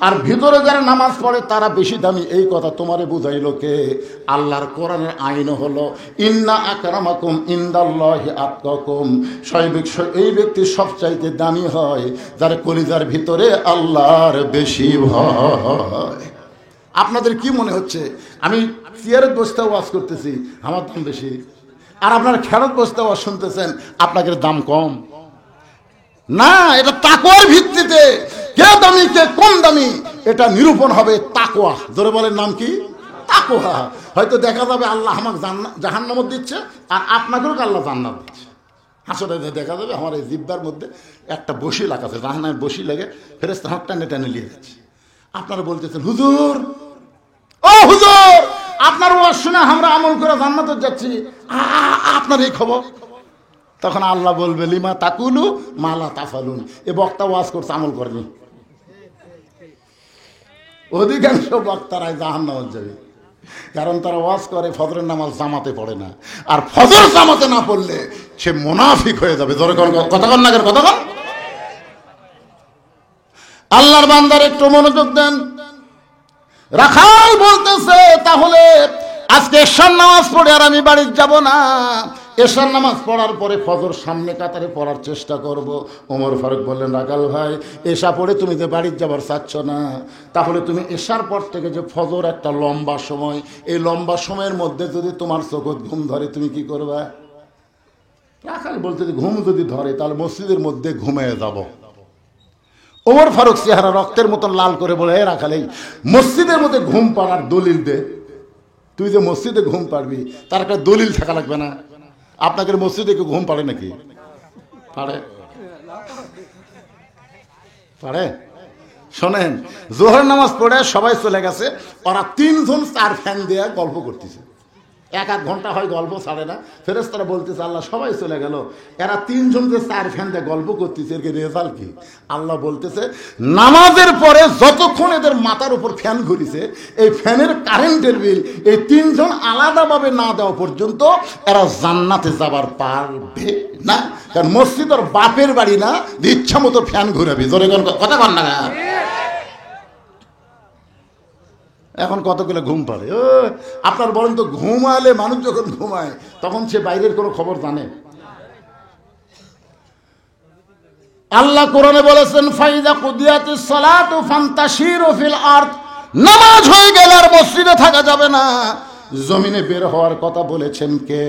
আর ভিতরে যারা নামাজ পড়ে তারা বেশি দামি। এই কথা তোমারে বুঝাইল কে? আল্লাহর কোরআনের আইন হলো ইন্না আকরামাকুম ইনদাল্লাহি আতকাকুম। এই ব্যক্তি সবচাইতে দামি হয় যার কলিজার ভিতরে আল্লাহর বেশি ভয়। আপনাদের কি মনে হচ্ছে আমি চেয়ারের বসতে ওয়াজ করতেছি, আমার দাম বেশি, আর আপনার খেরত বসতে ওয়াজ শুনতেছেন, আপনাদের দাম কম? না, এটা তাকওয়ার ভিত্তিতে কে দামি কে কম দামি এটা নিরূপণ হবে তাকওয়া। জোরে বলেন নাম কি? তাকওয়া। হয়তো দেখা যাবে আল্লাহ আমাকে জাহান্নামত দিচ্ছে, আর আপনাকেও আল্লাহ জান্নাত দিচ্ছে। হাসরে দেখা যাবে আমার এই জিব্বার মধ্যে একটা বসি লাগাছে, জাহান্নামের বসি লেগে ফেরেশতা হাত টানে টানে নিয়ে যাচ্ছে। আপনারা বলতেছেন হুজুর, ও হুজুর আপনার ওয়াজ শুনে আমরা আমল করে জান্নাতে যাচ্ছি, আপনার এই খবর? তখন আল্লাহ বলবে লিমা তাকুলু মালা তাফালুন। এ বক্তা ওয়াজ করছে, আমল করেনি। অধিকাংশ বক্তারাই জাহান্নামে যাবে, কারণ তারা ওয়াজ করে ফজরের নামাজ জামাতে পড়ে না, আর ফজর জামাতে না পড়লে সে মুনাফিক হয়ে যাবে। জোরে কথা কন না, কথা কন। আল্লাহর বান্দার একটু মনোযোগ দেন। রাখাল বলতেছে তাহলে আজকে এশার নামাজ পড়ে আর আমি বাড়ি যাব না, এশার নামাজ পড়ার পরে ফজর সামনে কাতারে পড়ার চেষ্টা করব। ওমর ফারুক বললেন, রাখাল ভাই, এশা পড়ে তুমি যে বাড়ি যাবার চাচ্ছ না, তাহলে তুমি এশার পর থেকে যে ফজর একটা লম্বা সময়, এই লম্বা সময়ের মধ্যে যদি তোমার চোখত ঘুম ধরে তুমি কি করবা? রাখাল বলতে ঘুম যদি ধরে তাহলে মসজিদের মধ্যে ঘুমিয়ে যাব। ওমর ফারুক চেহারা রক্তের মতন লাল করে বলে, হে রাখাল, এই মসজিদের মধ্যে ঘুম পাড়ার দলিল দে। তুই যে মসজিদে ঘুম পাড়বি তার একটা দলিল থাকা লাগবে না? আপনাকে মসজিদে কেউ ঘুম পাড়ে নাকি? পারে? পারে? শোনেন, জোহর নামাজ পড়ে সবাই চলে গেছে, ওরা তিনজন চার ফ্যান দিয়ে গল্প করতেছে। এক আধ ঘন্টা হয় গল্প ছাড়ে না। ফেরেশতারা বলতেছে, আল্লাহ সবাই চলে গেল, এরা তিনজন যে চার ফ্যান দিয়ে গল্প করতেছে, এর রেজাল্ট কি? আল্লাহ বলতেছে, নামাজের পরে যতক্ষণ এদের মাথার উপর ফ্যান ঘুরিছে, এই ফ্যানের কারেন্টের বিল এই তিনজন আলাদাভাবে না দেওয়া পর্যন্ত এরা জান্নাতে যাবার পারবে না। কারণ মসজিদ ওর বাপের বাড়ি না, ইচ্ছা মতো ফ্যান ঘুরাবি। জোরে কথা কন না। এখন কতগুলো ঘুম পাড়ে। আপনার বলেন তো, ঘুমালে মানুষ যখন ঘুমায় তখন সে বাইরের কোনো খবর জানে? আল্লাহ কোরআনে বলেছেন, ফাইদা কুদিয়াতিস সালাতু ফান্তাশিরু ফিল আরদ, নামাজ হয়ে গেলে আর মসজিদে থাকা যাবে না, জমিনে বের হওয়ার কথা বলেছেন কে?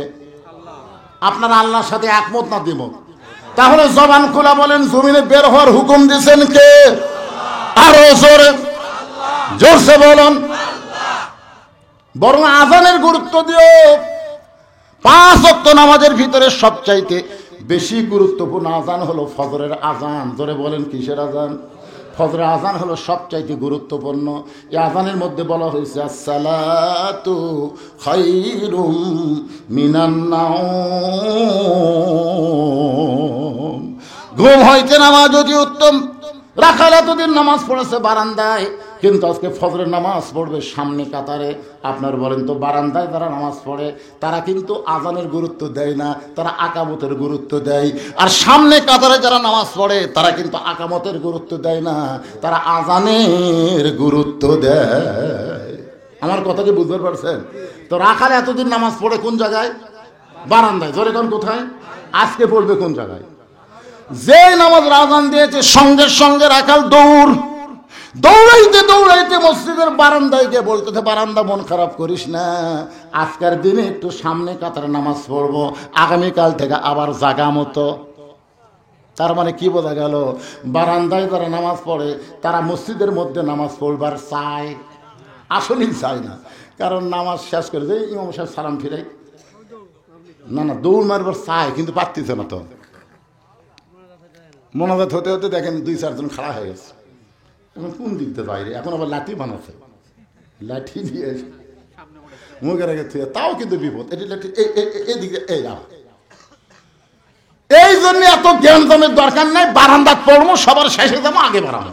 আপনারা আল্লাহর সাথে একমত না দ্বিমত? তাহলে জবান খোলা বলেন, জমিনে বের হওয়ার হুকুম দিয়েছেন কে? আরো জোরে জোরসে বলুন। বরং আজানের গুরুত্ব দিও। 5 ওয়াক্ত নামাজের ভিতরে সবচাইতে বেশি গুরুত্বপূর্ণ আজান হলো ফজরের আজান। ধরে বলেন, কিসের আজান? ফজরের আজান হলো সবচাইতে গুরুত্বপূর্ণ। এই আজানের মধ্যে বলা হয়েছে, আসসালাতু খায়রুম মিনান নাওম, ঘুম হইতে নামাজ অতি উত্তম। রাখাল এতদিন নামাজ পড়েছে বারান্দায়, কিন্তু আজকে ফজরের নামাজ পড়বে সামনে কাতারে। আপনার বলেন তো, বারান্দায় যারা নামাজ পড়ে তারা কিন্তু আজানের গুরুত্ব দেয় না, তারা আকামতের গুরুত্ব দেয়। আর সামনে কাতারে যারা নামাজ পড়ে তারা কিন্তু আকামতের গুরুত্ব দেয় না, তারা আজানের গুরুত্ব দেয়। আমার কথা কি বুঝতে পারছেন? তো রাখাল এতদিন নামাজ পড়ে কোন জায়গায়? বারান্দায়। জোরে কোন কোথায়? আজকে পড়বে কোন জায়গায়? যে নামাজ আজান দিয়েছে সঙ্গে সঙ্গে রাখাল দৌড়াইতে দৌড়াইতে মসজিদের বারান্দায় গিয়ে বলতেছে, বারান্দা মন খারাপ করিস না, আজকের দিনে একটু সামনে কাতারে নামাজ পড়বো, আগামীকাল থেকে আবার জাগা মতো। তার মানে কি বোঝা গেল? বারান্দায় যারা নামাজ পড়ে তারা মসজিদের মধ্যে নামাজ পড়বার চায়, আসলেই চায় না। কারণ নামাজ শেষ করে যে ইমাম সাহেব সালাম ফিরাই, না দৌড় মারবার চায়, কিন্তু পারতেছে না। তো মোনাজাত হতে হতে দেখেন 2-4 জন খাড়া হয়ে গেছে। এখন কোন দিক দিয়ে বাইরে? এখন আবার লাঠি বানাচ্ছে, লাঠি দিয়ে মুখের আগে থুয়ে, তাও কিন্তু বিপদ। এটি লাঠি এদিকে এই জন্য এত জ্ঞান জমের দরকার নাই। বারান্দাত পড়বো, সবার শেষে যাবো, আগে বাড়াবো।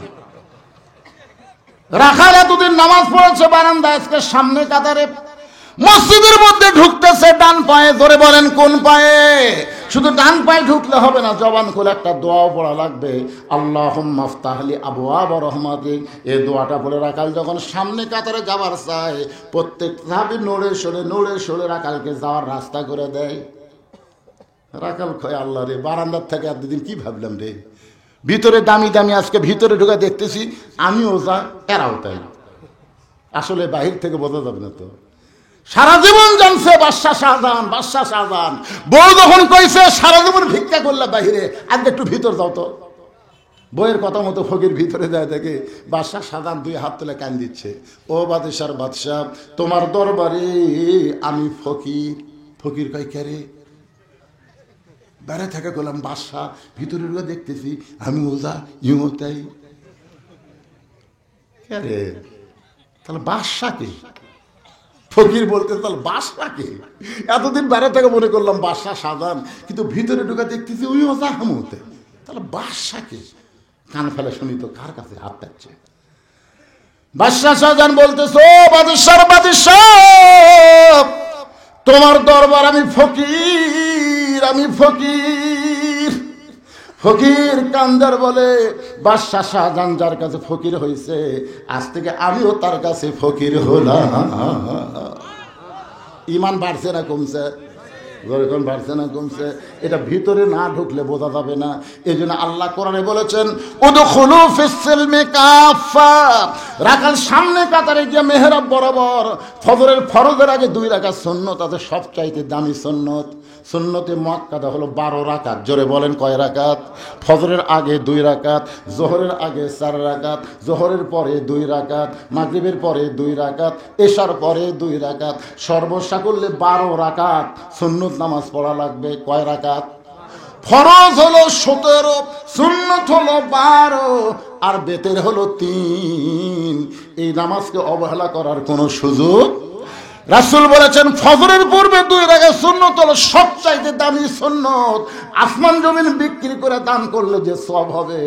রাখাল এতদিন নামাজ পড়েছে বারান্দায়, আজকে সামনে কাতারে মসজিদের মধ্যে ঢুকতেছে ডান পায়ে। ধরে বলেন কোন পায়ে? শুধু ডান পায়ে ঢুকলে হবে না, জবান খুলে একটা দোয়াও পড়া লাগবে, আল্লাহুম্মা ইফতাহলি আবওয়াব রাহমাতিক। এই দোয়াটা পড়ে রাখাল যখন সামনে কাতারে যাবার চায়, প্রত্যেক সাহাবী নড়ে সরে রাখালকে যাওয়ার রাস্তা করে দেয়। রাখাল কয়, আল্লাহ রে, বারান্দার থেকে এতদিন কি ভাবলাম রে, ভিতরে দামি দামি, আজকে ভিতরে ঢুকে দেখতেছি আমিও যা এরাও তাই। আসলে বাহির থেকে বোঝা যাবে না। তো সারা জীবন জানছে বাদশাহ শাহজাহান, বউ যখন কইছে সারা জীবন ভিক্ষা করলে বাহিরে, আজকে একটু ভিতর যাও তো। বইয়ের কথা মতো ফকির ভিতরে যায়, দেখে বাদশাহ শাহজাহান 2 হাত তুলে কান দিচ্ছে, ও বাদশার বাদশাহ, তোমার দরবারে আমি ফকির। ফকির কয়, কে রে? বেড়ে থেকে গেলাম বাদশাহ, ভিতরে ঢুকে দেখতেছি আমি ওজা ইউ তাই। কে রে? তাহলে বাদশাকে ফকির বলতে, তাহলে বাদশাকে? এতদিন বাইরে থেকে মনে করলাম বাদশাহ শাহজাহান, কিন্তু ভিতরে ঢুকে দেখতেছি ওই ওজা হামতে, তাহলে বাদশাকে? কান ফেলে শুনি তো কার কাছে হাত পাচ্ছে। বাদশাহ শাহজাহান বলতেছে, ও বাদশাহ, তোমার দরবার আমি ফকির। ফকির কান্দার বলে বাদশাহ শাহজাহান যার কাছে ফকির হয়েছে, আজ থেকে আমিও তার কাছে ফকির হলাম। ইমান বাড়ছে না কমছে? যখন বাড়ছে না কমছে? এটা ভিতরে না ঢুকলে বোঝা যাবে না। এই জন্য আল্লাহ কোরআনে বলেছেন উদখুলু ফিস সিলমি কাফা, রাকাল সামনে কাতারে গিয়ে মেহরাব বরাবর ফজরের ফরজের আগে 2 রাকাত সুন্নত আছে, সবচাইতে দামি সুন্নত। সুন্নতে মুআক্কাদা হলো 12 রাকাত। জোরে বলেন কয় রাকাত? ফজরের আগে 2 রাকাত, যোহরের আগে 4 রাকাত, যোহরের পরে 2 রাকাত, মাগরিবের পরে 2 রাকাত, এশার পরে 2 রাকাত, সর্বসা করলে 12 রাকাত সুন্নত নামাজ পড়া লাগবে। কয় রাকাত? ফরজ হলো 17, সুন্নত হলো 12, আর বেতের হলো 3। এই নামাজকে অবহেলা করার কোনো সুযোগ। রাসূল বলেছেন ফজরের পূর্বে 2 রাকাত সুন্নত হলো সবচাইতে দামি সুন্নত। আসমান জমিন বিক্রি করে দান করলে যে সওয়াব হবে,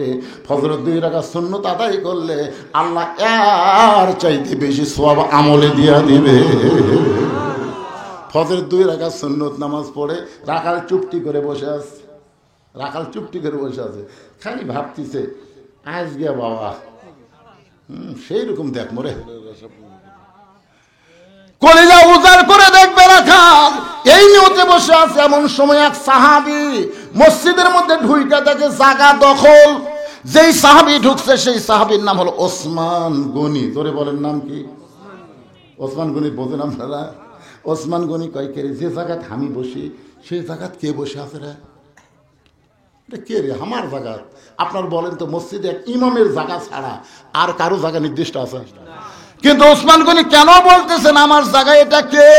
ফজরের 2 রাকাত সুন্নত আদায় করলে আল্লাহ এর চাইতে বেশি সওয়াব আমলে দিয়া দিবে। ফজরের 2 রাকাত সুন্নত নামাজ পড়ে রাখাল চুপটি করে বসে আছে, রাখাল চুপটি করে বসে আছে, খালি ভাবতিছে আজ গিয়া বাবা সেই রকম দেখ মোরে, কলিজা উজাড় করে দেখবে রাখাল এই নিয়তে বসে আছে। এমন সময় এক সাহাবী মসজিদের মধ্যে ঢুইকা দেখে জায়গা দখল। যেই সাহাবী ঢুকছে সেই সাহাবীর নাম হলো ওসমান গনি। ধরে বলেন নাম কি? ওসমান গনি বোঝেন আপনারা? ওসমান গনি কয় কে রে, যে জায়গাত আমি বসি সেই জায়গাত কে বসে আছে রে? এটা কে রে? আমার জায়গাত। আপনার বলেন তো মসজিদে এক ইমামের জায়গা ছাড়া আর কারো জায়গা নির্দিষ্ট আছে? কিন্তু ওসমান গনি কেন বলতেছেন আমার জায়গায় এটা কে?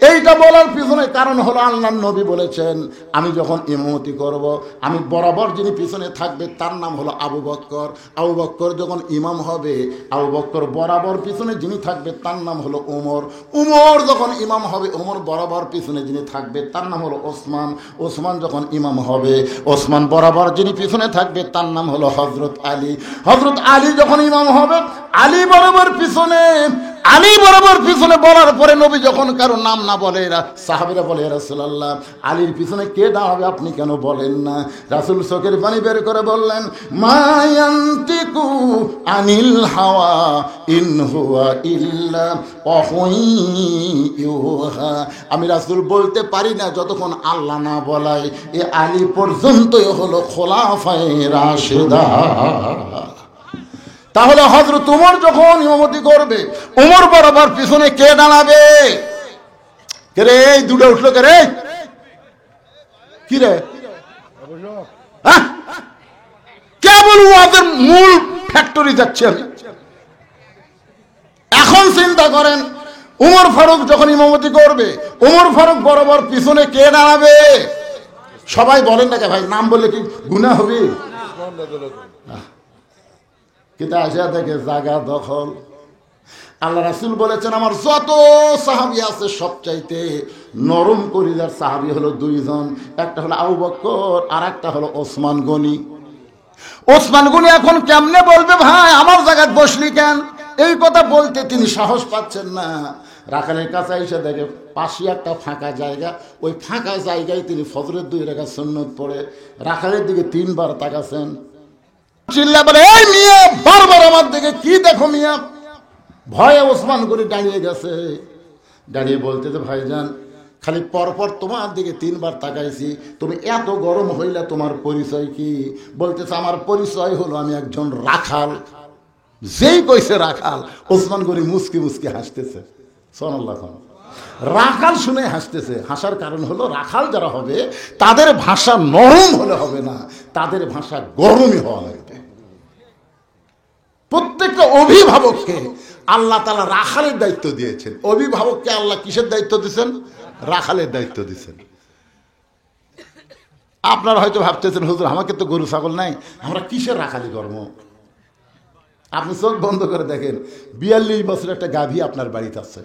এইটা বলার পিছনে কারণ হলো আল্লাহর নবী বলেছেন আমি যখন ইমামতি করব আমি বরাবর যিনি পিছনে থাকবে তার নাম হলো আবু বকর। আবু বকর যখন ইমাম হবে, আবু বকর বরাবর পিছনে যিনি থাকবে তার নাম হলো ওমর। ওমর যখন ইমাম হবে, ওমর বরাবর পিছনে যিনি থাকবে তার নাম হলো ওসমান। ওসমান যখন ইমাম হবে, ওসমান বরাবর যিনি পিছনে থাকবে তার নাম হলো হযরত আলী। হযরত আলী যখন ইমাম হবে, আলী বরাবর পিছনে, আলী বরাবর পিছনে বলার পরে নবী যখন কারো নাম না বলে, সাহাবীরা বলে রাসূলুল্লাহ আলীর পিছনে কে দাঁড়াবে আপনি কেন বলেন না? রাসূল চোখের পানি বের করে বললেন মা ইয়ান্তিকু আনিল হাওয়া ইন হুয়া ইল্লা ওয়াহয়ুহা। আমি রাসূল বলতে পারি না যতক্ষণ আল্লাহ না বলায়। এ আলী পর্যন্তই হলো খোলাফায়ে রাশিদা। তাহলে হযরত ওমর যখন ইমামতি করবে, ওমর বরাবর পিছনে কে দাঁড়াবে? কে রে? এই দুটো উঠলো কে রে? কি রে? কেবল ওদের মূল ফ্যাক্টরি যাচ্ছে আমি। এখন চিন্তা করেন ওমর ফারুক যখন ইমামতি করবে, ওমর ফারুক বরাবর পিছনে কে দাঁড়াবে? সবাই বলেন না ভাই, নাম বললে কি গুনাহ হবে? কিন্তু আসা থেকে জায়গা দখল। আল্লাহ রাসূল বলেছেন আমার যত সাহাবী আছে সবচাইতে নরম কলিজার সাহাবী হলো 2 জন। একটা হলো আবু বকর আর একটা হলো ওসমান গনি। ওসমান গনি এখন কেমনে বলবে ভাই আমার জায়গায় বসলি কেন? এই কথা বলতে তিনি সাহস পাচ্ছেন না। রাখালের কাছে এসে দেখে পাশে একটা ফাঁকা জায়গা, ওই ফাঁকা জায়গায় তিনি ফজরের 2 রাকাত সুন্নত পড়ে রাখালের দিকে 3 বার তাকাছেন। চিল্লা বলে এই মিয়া বারবার আমার দিকে কি দেখো মিয়া? ভয়ে ওসমান গনি দাঁড়িয়ে গেছে। দাঁড়িয়ে বলতেছে ভাইজান খালি পরপর তোমার দিকে 3 বার তাকাইছি, তুমি এত গরম হইলে তোমার পরিচয় কি? বলতেছে আমার পরিচয় হলো আমি একজন রাখাল। যেই কইছে রাখাল, ওসমান গনি মুস্কি মুস্কি হাসতেছে। সুবহানাল্লাহ। রাখাল শুনে হাসতেছে। হাসার কারণ হলো রাখাল যারা হবে তাদের ভাষা নরম হলে হবে না, তাদের ভাষা গরমই হওয়া লাগবে। প্রত্যেকটা অভিভাবককে আল্লাহ তাআলা রাখালের দায়িত্ব দিয়েছেন। অভিভাবককে আল্লাহ কিসের দায়িত্ব দিয়েছেন? রাখালের দায়িত্ব দিয়েছেন। আপনারা হয়তো ভাবতেছেন হুজুর আমাকে তো গরু ছাগল নাই, আমরা কিসের রাখালি করব? আপনি চোখ বন্ধ করে দেখেন 42 বছরের একটা গাভী আপনার বাড়িতে আছে।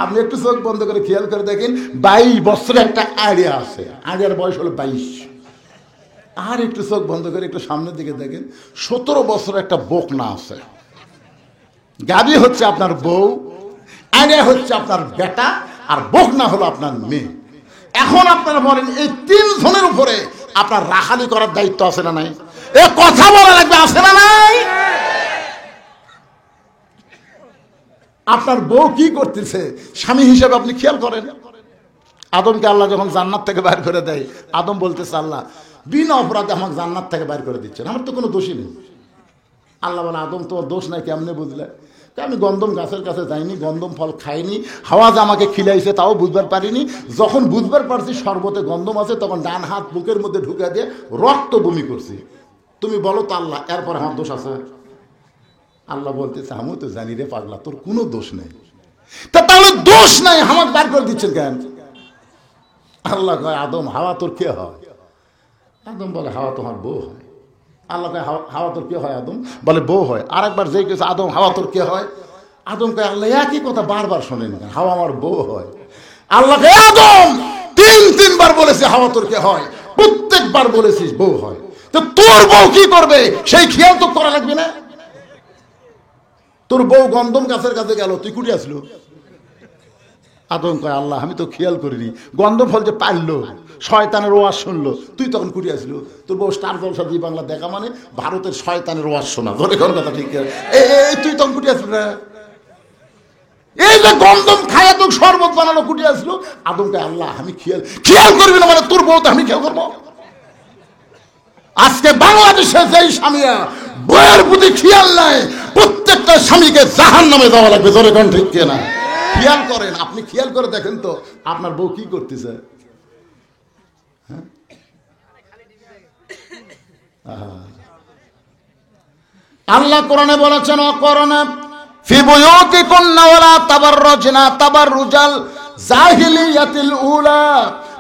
আপনি একটু চোখ বন্ধ করে খেয়াল করে দেখেন 22 বছরের একটা আড়িয়া আছে, আড়িয়ার বয়স হলো 22। আর একটু চোখ বন্ধ করে একটু সামনের দিকে দেখেন 17 বছরের একটা বকনা আছে। গাভী হচ্ছে আপনার বউ, আড়িয়া হচ্ছে আপনার বেটা, আর বকনা হলো আপনার মেয়ে। এখন আপনারা বলেন এই 3 জনের উপরে আপনার রাখালি করার দায়িত্ব আছে না নাই? এ কথা বলা লাগবে, আছে না নাই? আপনার বউ কি করতেছে স্বামী হিসেবে আপনি খেয়াল করেন। আদমকে আল্লাহ যখন জান্নাত থেকে বাইর করে দেয়, আদম বলতেছে আল্লাহ বিনা অপরাধে আমাকে জান্নাত থেকে বাইর করে দিচ্ছেন, আমার তো কোনো দোষই নেই। আল্লাহ বলে আদম তোমার দোষ নাই, কেমনে বুঝলে? আমি গন্ধম গাছের কাছে যাইনি, গন্ধম ফল খাইনি, হাওয়া যে আমাকে খিলাইছে তাও বুঝবার পারিনি। যখন বুঝবার পারছি শরবতে গন্ধম আছে, তখন ডান হাত বুকের মধ্যে ঢুকে দিয়ে রক্ত বমি করছি। তুমি বলো তো আল্লাহ এরপর আমার দোষ আছে? আল্লাহ বলতেছে আমিও তো জানি রে পাগলা, তোর কোনো দোষ নেই। তাহলে দোষ নাই আমাকে বার করে দিচ্ছেন কেন? আল্লাহ কয় আদম হাওয়া তোর কে হয়? আদম বলে হাওয়া তোমার বউ হয়। আল্লাহ কয় হাওয়া তোর কে হয়? আদম বলে বউ হয়। আর একবার যে কেছে আদম হাওয়া তোর কে হয়? আদম কয় আল্লাহ একই কথা বারবার শোনেন কেন, হাওয়া আমার বউ হয়। আল্লাহ কয় আদম 3 বার বলেছে হাওয়া তোর কে হয়, প্রত্যেকবার বলেছিস বউ হয়। তো তোর বউ কি করবে সেই খেয়াল তো করা লাগবে না? তোর বউ গন্ধম গাছের কাছে গেল, তুই কুটি আসলো? আদম কয় আল্লাহ আমি তো খেয়াল করিনি, গন্ধম ফল যে পারলো, শয়তানের ওয়াজ শুনলো, তুই তখন কুটি আসলো? তোর বউ স্টার জলসা জি বাংলা দেখা মানে ভারতের শয়তানের ওয়াজ শোনা, ধরে কোন কথা ঠিক? এই তুই তখন কুটি আসলো না? এই যে গন্ধম খায় তো শরবত বানালো, কুটি আসলো? আদম কয় আল্লাহ আমি খেয়াল করবি না মানে তোর বউ তো আমি খেয়াল করবো? আজকে বাংলাদেশে যেই স্বামীরা বইয়ের প্রতি খেয়াল নাই, প্রত্যেকটা স্বামীকে জাহান্নামে যাওয়া লাগবে, ধরে কোন ঠিক কিনা? খেয়াল করেন, আপনি খেয়াল করে দেখেন তো আপনার বউ কি করতেছে। আল্লাহ কোরআনে বলেছেন অকরণা ফি বুয়ুতিকুন্না ওয়ালা তাবাররুজনা তাবাররুজাল জাহিলিয়াতিল উলা।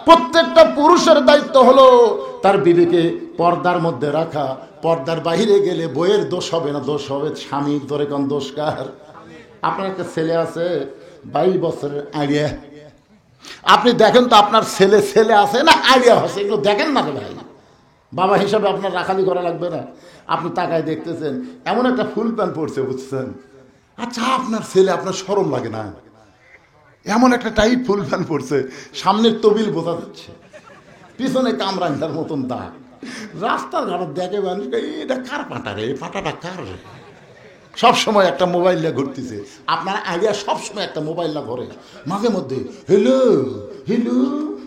প্রত্যেকটা পুরুষের দায়িত্ব হলো তার বিবিকে পর্দার মধ্যে রাখা। পর্দার বাইরে গেলে বইয়ের দোষ হবে না, দোষ হবে স্বামীর। ধরে কোন দোষ কার? আপনার একটা ছেলে আছে 22 বছরের আইডিয়া, আপনি দেখেন তো আপনার ছেলে আছে না আইডিয়া আছে, এগুলো দেখেন না ভাই। বাবা হিসাবে আপনার রাখালি করা লাগবে না? আপনি তাকায় দেখতেছেন এমন একটা ফুল প্যান্ট পরছে, বুঝছেন? আচ্ছা আপনার ছেলে, আপনার শরম লাগে না? এমন একটা টাইট ফুল প্যান্ট পরছে, সামনের তবিল বোঝা যাচ্ছে, পিছনে কামরাঙ্গার মতন দাগ, রাস্তার ঘাটে দেখে মানুষ এটা কার পাটা রে, পাটাটা কার রে? সবসময় একটা মোবাইল নিয়ে ঘুরতেছে। আপনার আইডিয়া সবসময় একটা মোবাইল না ঘরে, মাঝে মধ্যে হেলো হেলো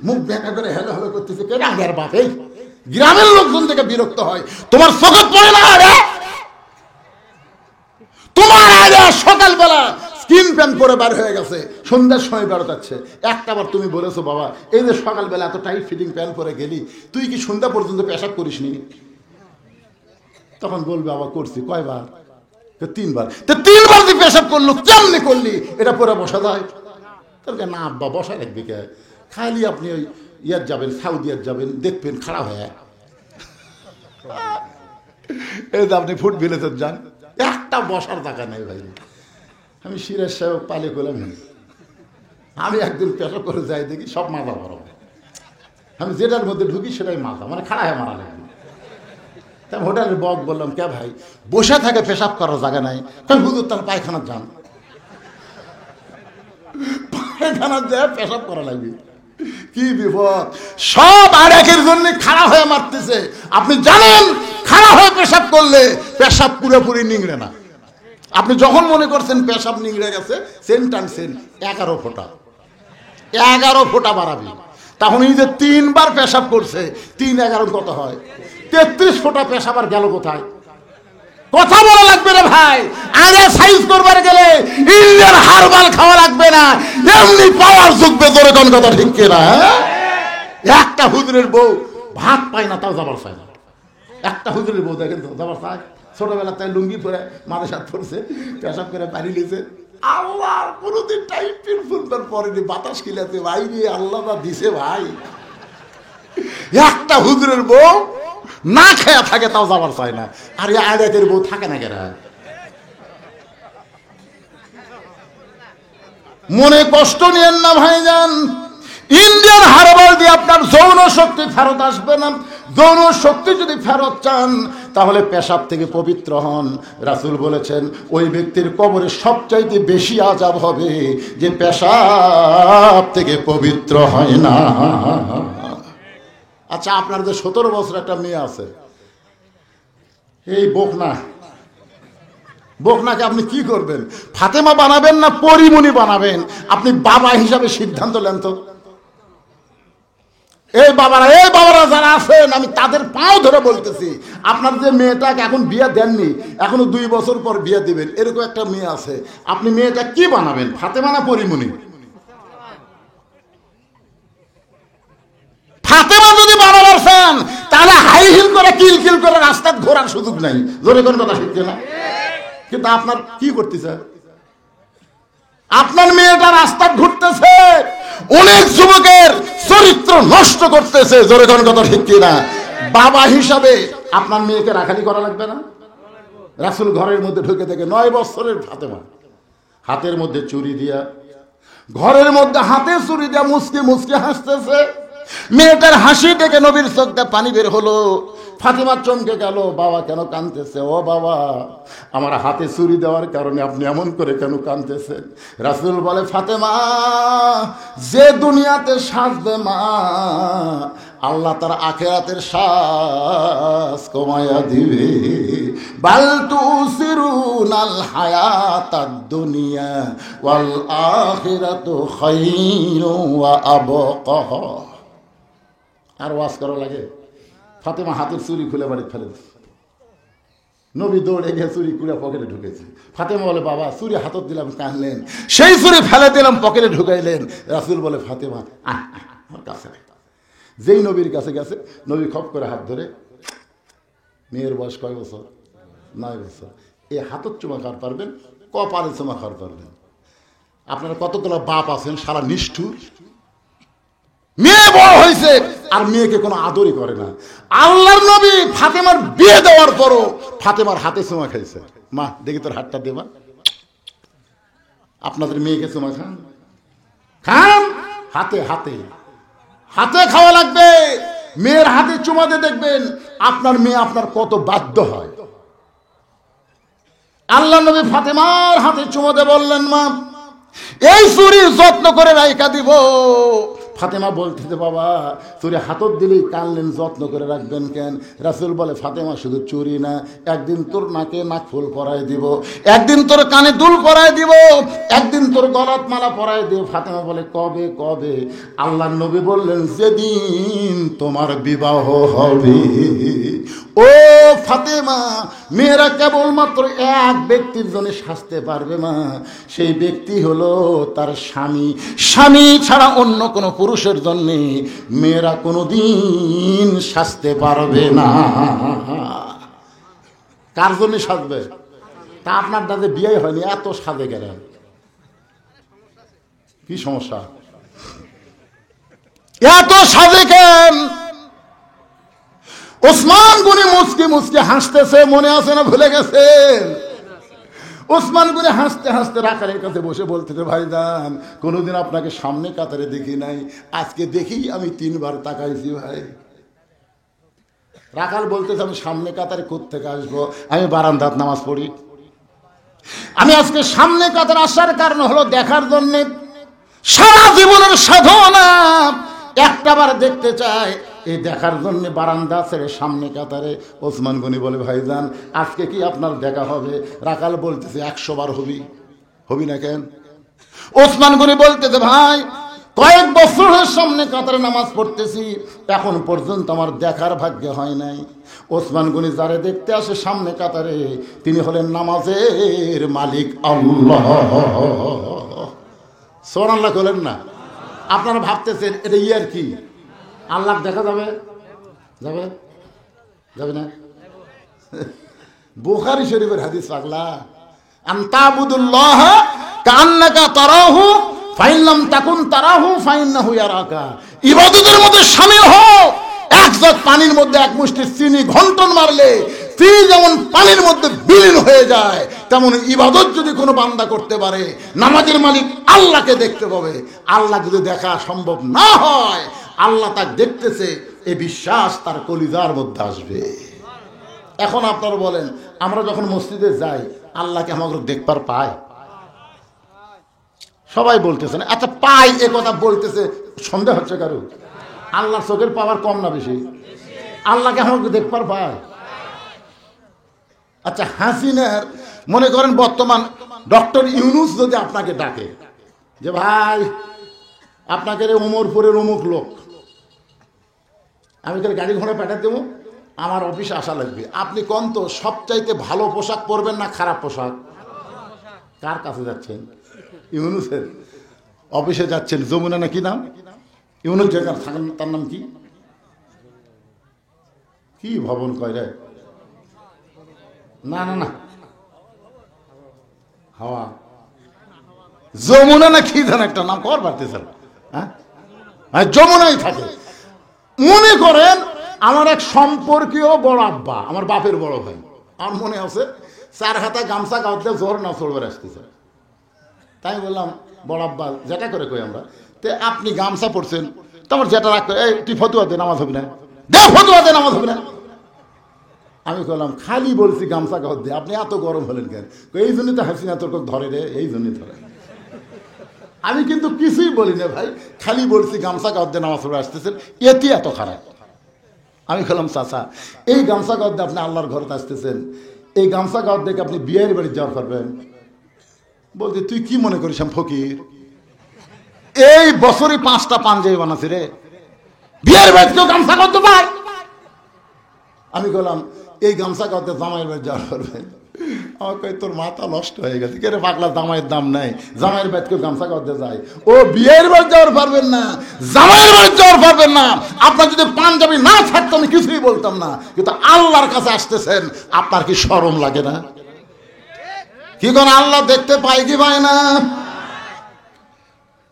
মুখ দেখা করে হেলো হেলো করতেছে। কেন আগের বাপ? এই গ্রামের লোকজন থেকে বিরক্ত হয়। তোমার চোখে পড়ে না রে? তোমার আইডিয়া সকালবেলা স্কিন প্যান্ট পরে বার হয়ে গেছে, সন্ধ্যার সময় বেরোতাচ্ছে। একটা বার তুমি বলেছো বাবা এই যে সকালবেলা এত টাইট ফিটিং প্যান্ট পরে গেলি, তুই কি সন্ধ্যা পর্যন্ত পেশাব করিস নি? তখন বলবে বাবা করছি। কয়বার? 3বার। তো 3বার তুই পেশাব করলো, কেমনে করলি? এটা পরে বসা যায়? তাহলে না আব্বা বসা রাখবি কে? খালি আপনি ওই ইয়ার যাবেন, সাউদিয়ার যাবেন, দেখবেন খারাপ হয়ে। এই যে আপনি ফুট ভিলেজের যান, একটা বসার জায়গা নেই ভাই। আমি সিরাজ সাহেব পালে করলাম, আমি একদিন পেশাব করে যাই দেখি সব মাথা বড়। আমি যেটার মধ্যে ঢুকি সেটাই মাথা, মানে খাড়া হয়ে মারা লাগবে। তাই হোটেলের বক বললাম কে ভাই বসে থাকে পেশাব করার জায়গা নাই? হুজুর তার পায়খানার যান, পায়খানার যায় পেশাব করা লাগবে। কি বিপদ! সব আর একের জন্য খাড়া হয়ে মারতেছে। আপনি জানেন খাড়া হয়ে পেশাব করলে পেশাব পুরোপুরি নিংড়ে না। আপনি যখন মনে করছেন পেশাব নিংড়ে গেছে, সেন টানছেন 11 ফোঁটা, 11 ফোঁটা বাড়াবি। তখন এই যে 3বার পেশাব করছে, 3 11 কত হয়? 33 ফোঁটা পেশাব আর গেল কোথায়? কথা বলা লাগবে রে ভাই। আগে সাইজ করবার গেলে ইন্ডিয়ান হারবাল খাওয়া লাগবে না, এমনি পাওয়ার যুগবে। তোর কোন কথা ঠিক কিনা? একটা হুজুরের বউ ভাত পায় না, তাও যাবার চায় না। একটা হুজুরের বউ দেখেন তো যাবার চায়। ছোটবেলা তাই লুঙ্গি পরে মাথায় হাত পড়ছে, পেশাব করে বাড়ি লিছে। আল্লাহ কোনোদিন টাইপের ফুলবার পরেনি, বাতাস কিলাতে ভাই রে আল্লাহ বা দিছে ভাই। একটা হুজুরের বউ না খেয়া থাকে, তাও যাবার চায় না। আর আড়াতের বউ থাকে না কেনা? মনে কষ্ট নিয়েন না ভাইজান। ইন্ডিয়ান হারবাল দিয়ে আপনার যৌন শক্তি ফেরত আসবে না। যৌন শক্তি যদি ফেরত চান তাহলে পেশাব থেকে পবিত্র হন। রাসূল বলেছেন ওই ব্যক্তির কবরে সবচাইতে বেশি আযাব হবে যে পেশাব থেকে পবিত্র হয় না। আচ্ছা, আপনার যে 17 বছর একটা মেয়ে আছে, এই বকনাকে আপনি কি করবেন? ফাতেমা বানাবেন না পরিমণি বানাবেন? আপনি বাবা হিসাবে সিদ্ধান্ত নেন তো। এই বাবারা যারা আছেন, আমি তাদের পাও ধরে বলতেছি, আপনার যে মেয়েটাকে এখন বিয়ে দেননি, এখনো 2 বছর পর বিয়ে দিবেন, এরকম একটা মেয়ে আছে, আপনি মেয়েটা কি বানাবেন? ফাতেমা না পরিমণি? ফাতেমা যদি বানাবার চান তাহলে হাই হিল করে কিল করে রাস্তায় ঘোরার সুযোগ নাই। জোরে কোন কথা শিখছে না? কিন্তু আপনার কি করতেছে? আপনার মেয়েটা রাস্তায় ঘুরতেছে, অনেক যুবকের চরিত্র নষ্ট করতেছে। জোরে কোন কথা ঠিক কিনা? বাবা হিসাবে আপনার মেয়েকে রাখালি করা লাগবে না? রাসূল ঘরের মধ্যে ঢুকে থেকে 9 বছরের ফাতেমা হাতের মধ্যে চুরি দিয়া, ঘরের মধ্যে হাতে চুরি দিয়া মুসকে মুসকে হাসতেছে। মেয়েটার হাসি থেকে নবীর চোখে পানি বের হলো। ফাতেমা চমকে গেল, বাবা কেন কাঁদতেছে? ও বাবা, আমার হাতে চুরি দেওয়ার কারণে আপনি এমন করে কেন কাঁদতেছেন? রাসূল বলে, ফাতেমা, যে দুনিয়াতে সাজবে মা, আল্লাহ তার আখিরাতের সাজ কমায়া দিবে। বাল তুসিরুনাল হায়াতাদ দুনিয়া ওয়াল আখিরাতু খায়রুন ওয়া আবকা। আর ওয়াজ করা লাগে? ফাতেমা হাতের চুরি খুলে বাড়ি ফেলে দিচ্ছে। নবী দৌড়ে গিয়ে চুরি খুলে পকেটে ঢুকেছে। ফাতেমা বলে, বাবা, চুরি হাতত দিলাম, কানলেন, সেই চুরি ফেলে দিলাম, পকেটে ঢুকাইলেন। রাসূল বলে, ফাতেমা, আমার কাছে নাই। যেই নবীর কাছে গেছে, নবী খপ করে হাত ধরে, মেয়ের বয়স কয় বছর? 9 বছর। এই হাতত চুমা খাওয়ার পারবেন, কপালে চুমা খাওয়ার পারবেন? আপনারা কতগুলো বাপ আছেন সারা নিষ্ঠুর। মেয়ে বড় হয়েছে আর মেয়েকে কোনো আদরই করে না। আল্লাহর নবী ফাতেমার বিয়ে দেওয়ার পরও ফাতেমার হাতে চুমা খাইছে। মা, দেখি তোর হাতটা দেবা। আপনাদের মেয়েকে চুমা খান, হাতে হাতে হাতে খাওয়া লাগবে। মেয়ের হাতে চুমা দিয়ে দেখবেন আপনার মেয়ে আপনার কত বাধ্য হয়। আল্লাহ নবী ফাতেমার হাতে চুমা দিয়ে বললেন, মা, এই চুরি যত্ন করে রাইখা দিব। ফাতেমা বলতেছে, বাবা, চুরি হাতত দিলেই কানলেন, যত্ন করে রাখবেন কেন? রাসূল বলে, ফাতেমা, শুধু চুরি না, একদিন তোর নাকে নাকফুল পরাই দিব, একদিন তোর কানে দুল পরাই দিব, একদিন তোর গলাত মালা পরাই দিব। ফাতেমা বলে, কবে কবে? আল্লাহর নবী বললেন, যেদিন তোমার বিবাহ হবে। ও ফাতেমা, মেয়েরা কেবলমাত্র এক ব্যক্তির জন্য সাজতে পারবে মা, সেই ব্যক্তি হলো তার স্বামী। স্বামী ছাড়া অন্য কোনো পুরুষের জন্য মেয়েরা কোনোদিন সাজতে পারবে না। কার জন্য সাজবে? তা আপনার দাদা বিয়ে হয়নি, এত সাজে গেলেন, কি সমস্যা? এত সাজে কেন? ওসমান গনি মুচকি মুচকি হাসতেছে, মনে আছে না ভুলে গেছেন? ওসমান গনি হাসতে হাসতে রাখালের কাছে বসে বলতেছে, ভাইজান, কোনোদিন আপনাকে সামনে কাতারে দেখি নাই, আজকে দেখি আমি 3 বার তাকাইছি ভাই। রাখাল বলতেছে, আমি সামনে কাতারে কোত্থেকে আসবো? আমি বারান্দাত নামাজ পড়ি। আমি আজকে সামনে কাতারে আসার কারণ হলো দেখার জন্য। সারা জীবনের সাধনা একটা বার দেখতে চাই, এই দেখার জন্য বারান্দা ছেড়ে সামনে কাতারে। ওসমান গনি বলে, ভাইজান, আজকে কি আপনার দেখা হবে? রাখাল বলতেছে, 100 বার হবি না কেন? ওসমান গনি বলতেছে, ভাই, কয়েক বছরের সামনে কাতারে নামাজ পড়তেছি, এখন পর্যন্ত আমার দেখার ভাগ্য হয় নাই। ওসমান গনি যারে দেখতে আসে সামনে কাতারে, তিনি হলেন নামাজের মালিক আল্লাহ। সুবহানাল্লাহ বলেন না? আপনারা ভাবতেছেন এটা ইয়ার কি, আল্লাহ দেখা যাবে? যাবে যাবে না? বুখারী শরীফের হাদিস, পাগলা, আনতাবুদুল্লাহ কান্নাকা তারাহু ফাইন লাম তাকুন তারাহু ফাইন্নাহু ইয়ারাকা। ইবাদতের মধ্যে শামিল হও। এক জগ পানির মধ্যে এক মুষ্টি চিনি ঘন্টন মারলে চিনি যেমন পানির মধ্যে বিলীন হয়ে যায়, তেমন ইবাদত যদি কোনো বান্দা করতে পারে, নামাজের মালিক আল্লাহকে দেখতে পাবে। আল্লাহ যদি দেখা সম্ভব না হয়, আল্লাহ তাকে দেখতেছে, এই বিশ্বাস তার কলিজার মধ্যে আসবে। এখন আপনারা বলেন, আমরা যখন মসজিদে যাই আল্লাহকে আমাকে দেখবার পায়? সবাই বলতেছেন আচ্ছা পাই, এ কথা বলতেছে, সন্দেহ হচ্ছে কারো? আল্লাহর চোখের পাওয়ার কম না বেশি? আল্লাহকে আমাকে দেখবার পায়? আচ্ছা হাসিনার মনে করেন বর্তমান ডক্টর ইউনূস যদি আপনাকে ডাকে যে ভাই আপনাকে উমরপুরের অমুক লোক, আমি তাহলে গাড়ি ঘোড়া পাঠাতে দেবো, আমার অফিসে আসা লাগবে, আপনি কোন তো সবচাইতে ভালো পোশাক পরবেন না খারাপ পোশাক? কার কাছে যাচ্ছেন? ইউনূসের অফিসে যাচ্ছেন। যমুনা না কি নাম? ইউনূস জায়গার থাকেন, তার নাম কি কি ভবন কয় রে? না না না হাওয়া যমুনা না কি জান একটা নাম কর পারতেছেন? হ্যাঁ যমুনাই থাকে। মনে করেন আমার এক সম্পর্কীয় বড় আব্বা, আমার বাপের বড় ভাই, আমার মনে আছে 4 হাতা গামছা গাঁথলে জ্বর না চলবে আসতেছে। তাই বললাম বড় আব্বা যেটা করে কই আমরা, তে আপনি গামছা পড়ছেন, তোমার যেটা রাখতে তুই ফতুয়া দে নামাজ হবে না, দে ফতুয়া দে নামাজ হবে না। আমি বললাম খালি বলছি গামছা গাঁথ দে, আপনি এত গরম হলেন কেন? এই জন্যই তো হাসিনা তোর ধরে রে, এই জন্যই ধরে। আমি কিন্তু কিছুই বলি না ভাই, খালি বলছি গামছা গাঁথ দিয়ে নামাজ পড়ে আসতেছেন, এটি এত খারাপ। আমি বললাম চাচা এই গামছা গাঁথ দিয়ে আপনি আল্লাহর ঘরে আসতেছেন, এই গামছা গাঁথ দেখে আপনি বিয়ের বাড়ি যাওয়ার পারবেন? বলতে তুই কি মনে করিস আমি ফকির? এই বছরই 5টা পাঞ্জাবি বানাচ্ছি রে, বিয়ের বাড়ি কেউ গামছা গাঁথ পায়? আমি বললাম এই গামছা গাঁথ দিয়ে জামাইয়ের বাড়ি যাওয়ার পারবেন? আমাকে তোর মাথা নষ্ট হয়ে গেছে, কে রে পাগলা, জামাইয়ের দাম নাই, জামাইয়ের বাড়ি কেউ গামছা গাঁথতে যায়? ও বিয়ের বাড়ি যাওয়ার পারবেন না, জামাইয়ের বাড়ি যাওয়ার পারবেন না। আপনার যদি পাঞ্জাবি না থাকতো আমি কিছুই বলতাম না, কিন্তু আল্লাহর কাছে আসতেছেন, আপনার কি শরম লাগে না? কি কোন আল্লাহ দেখতে পায় কি পায় না?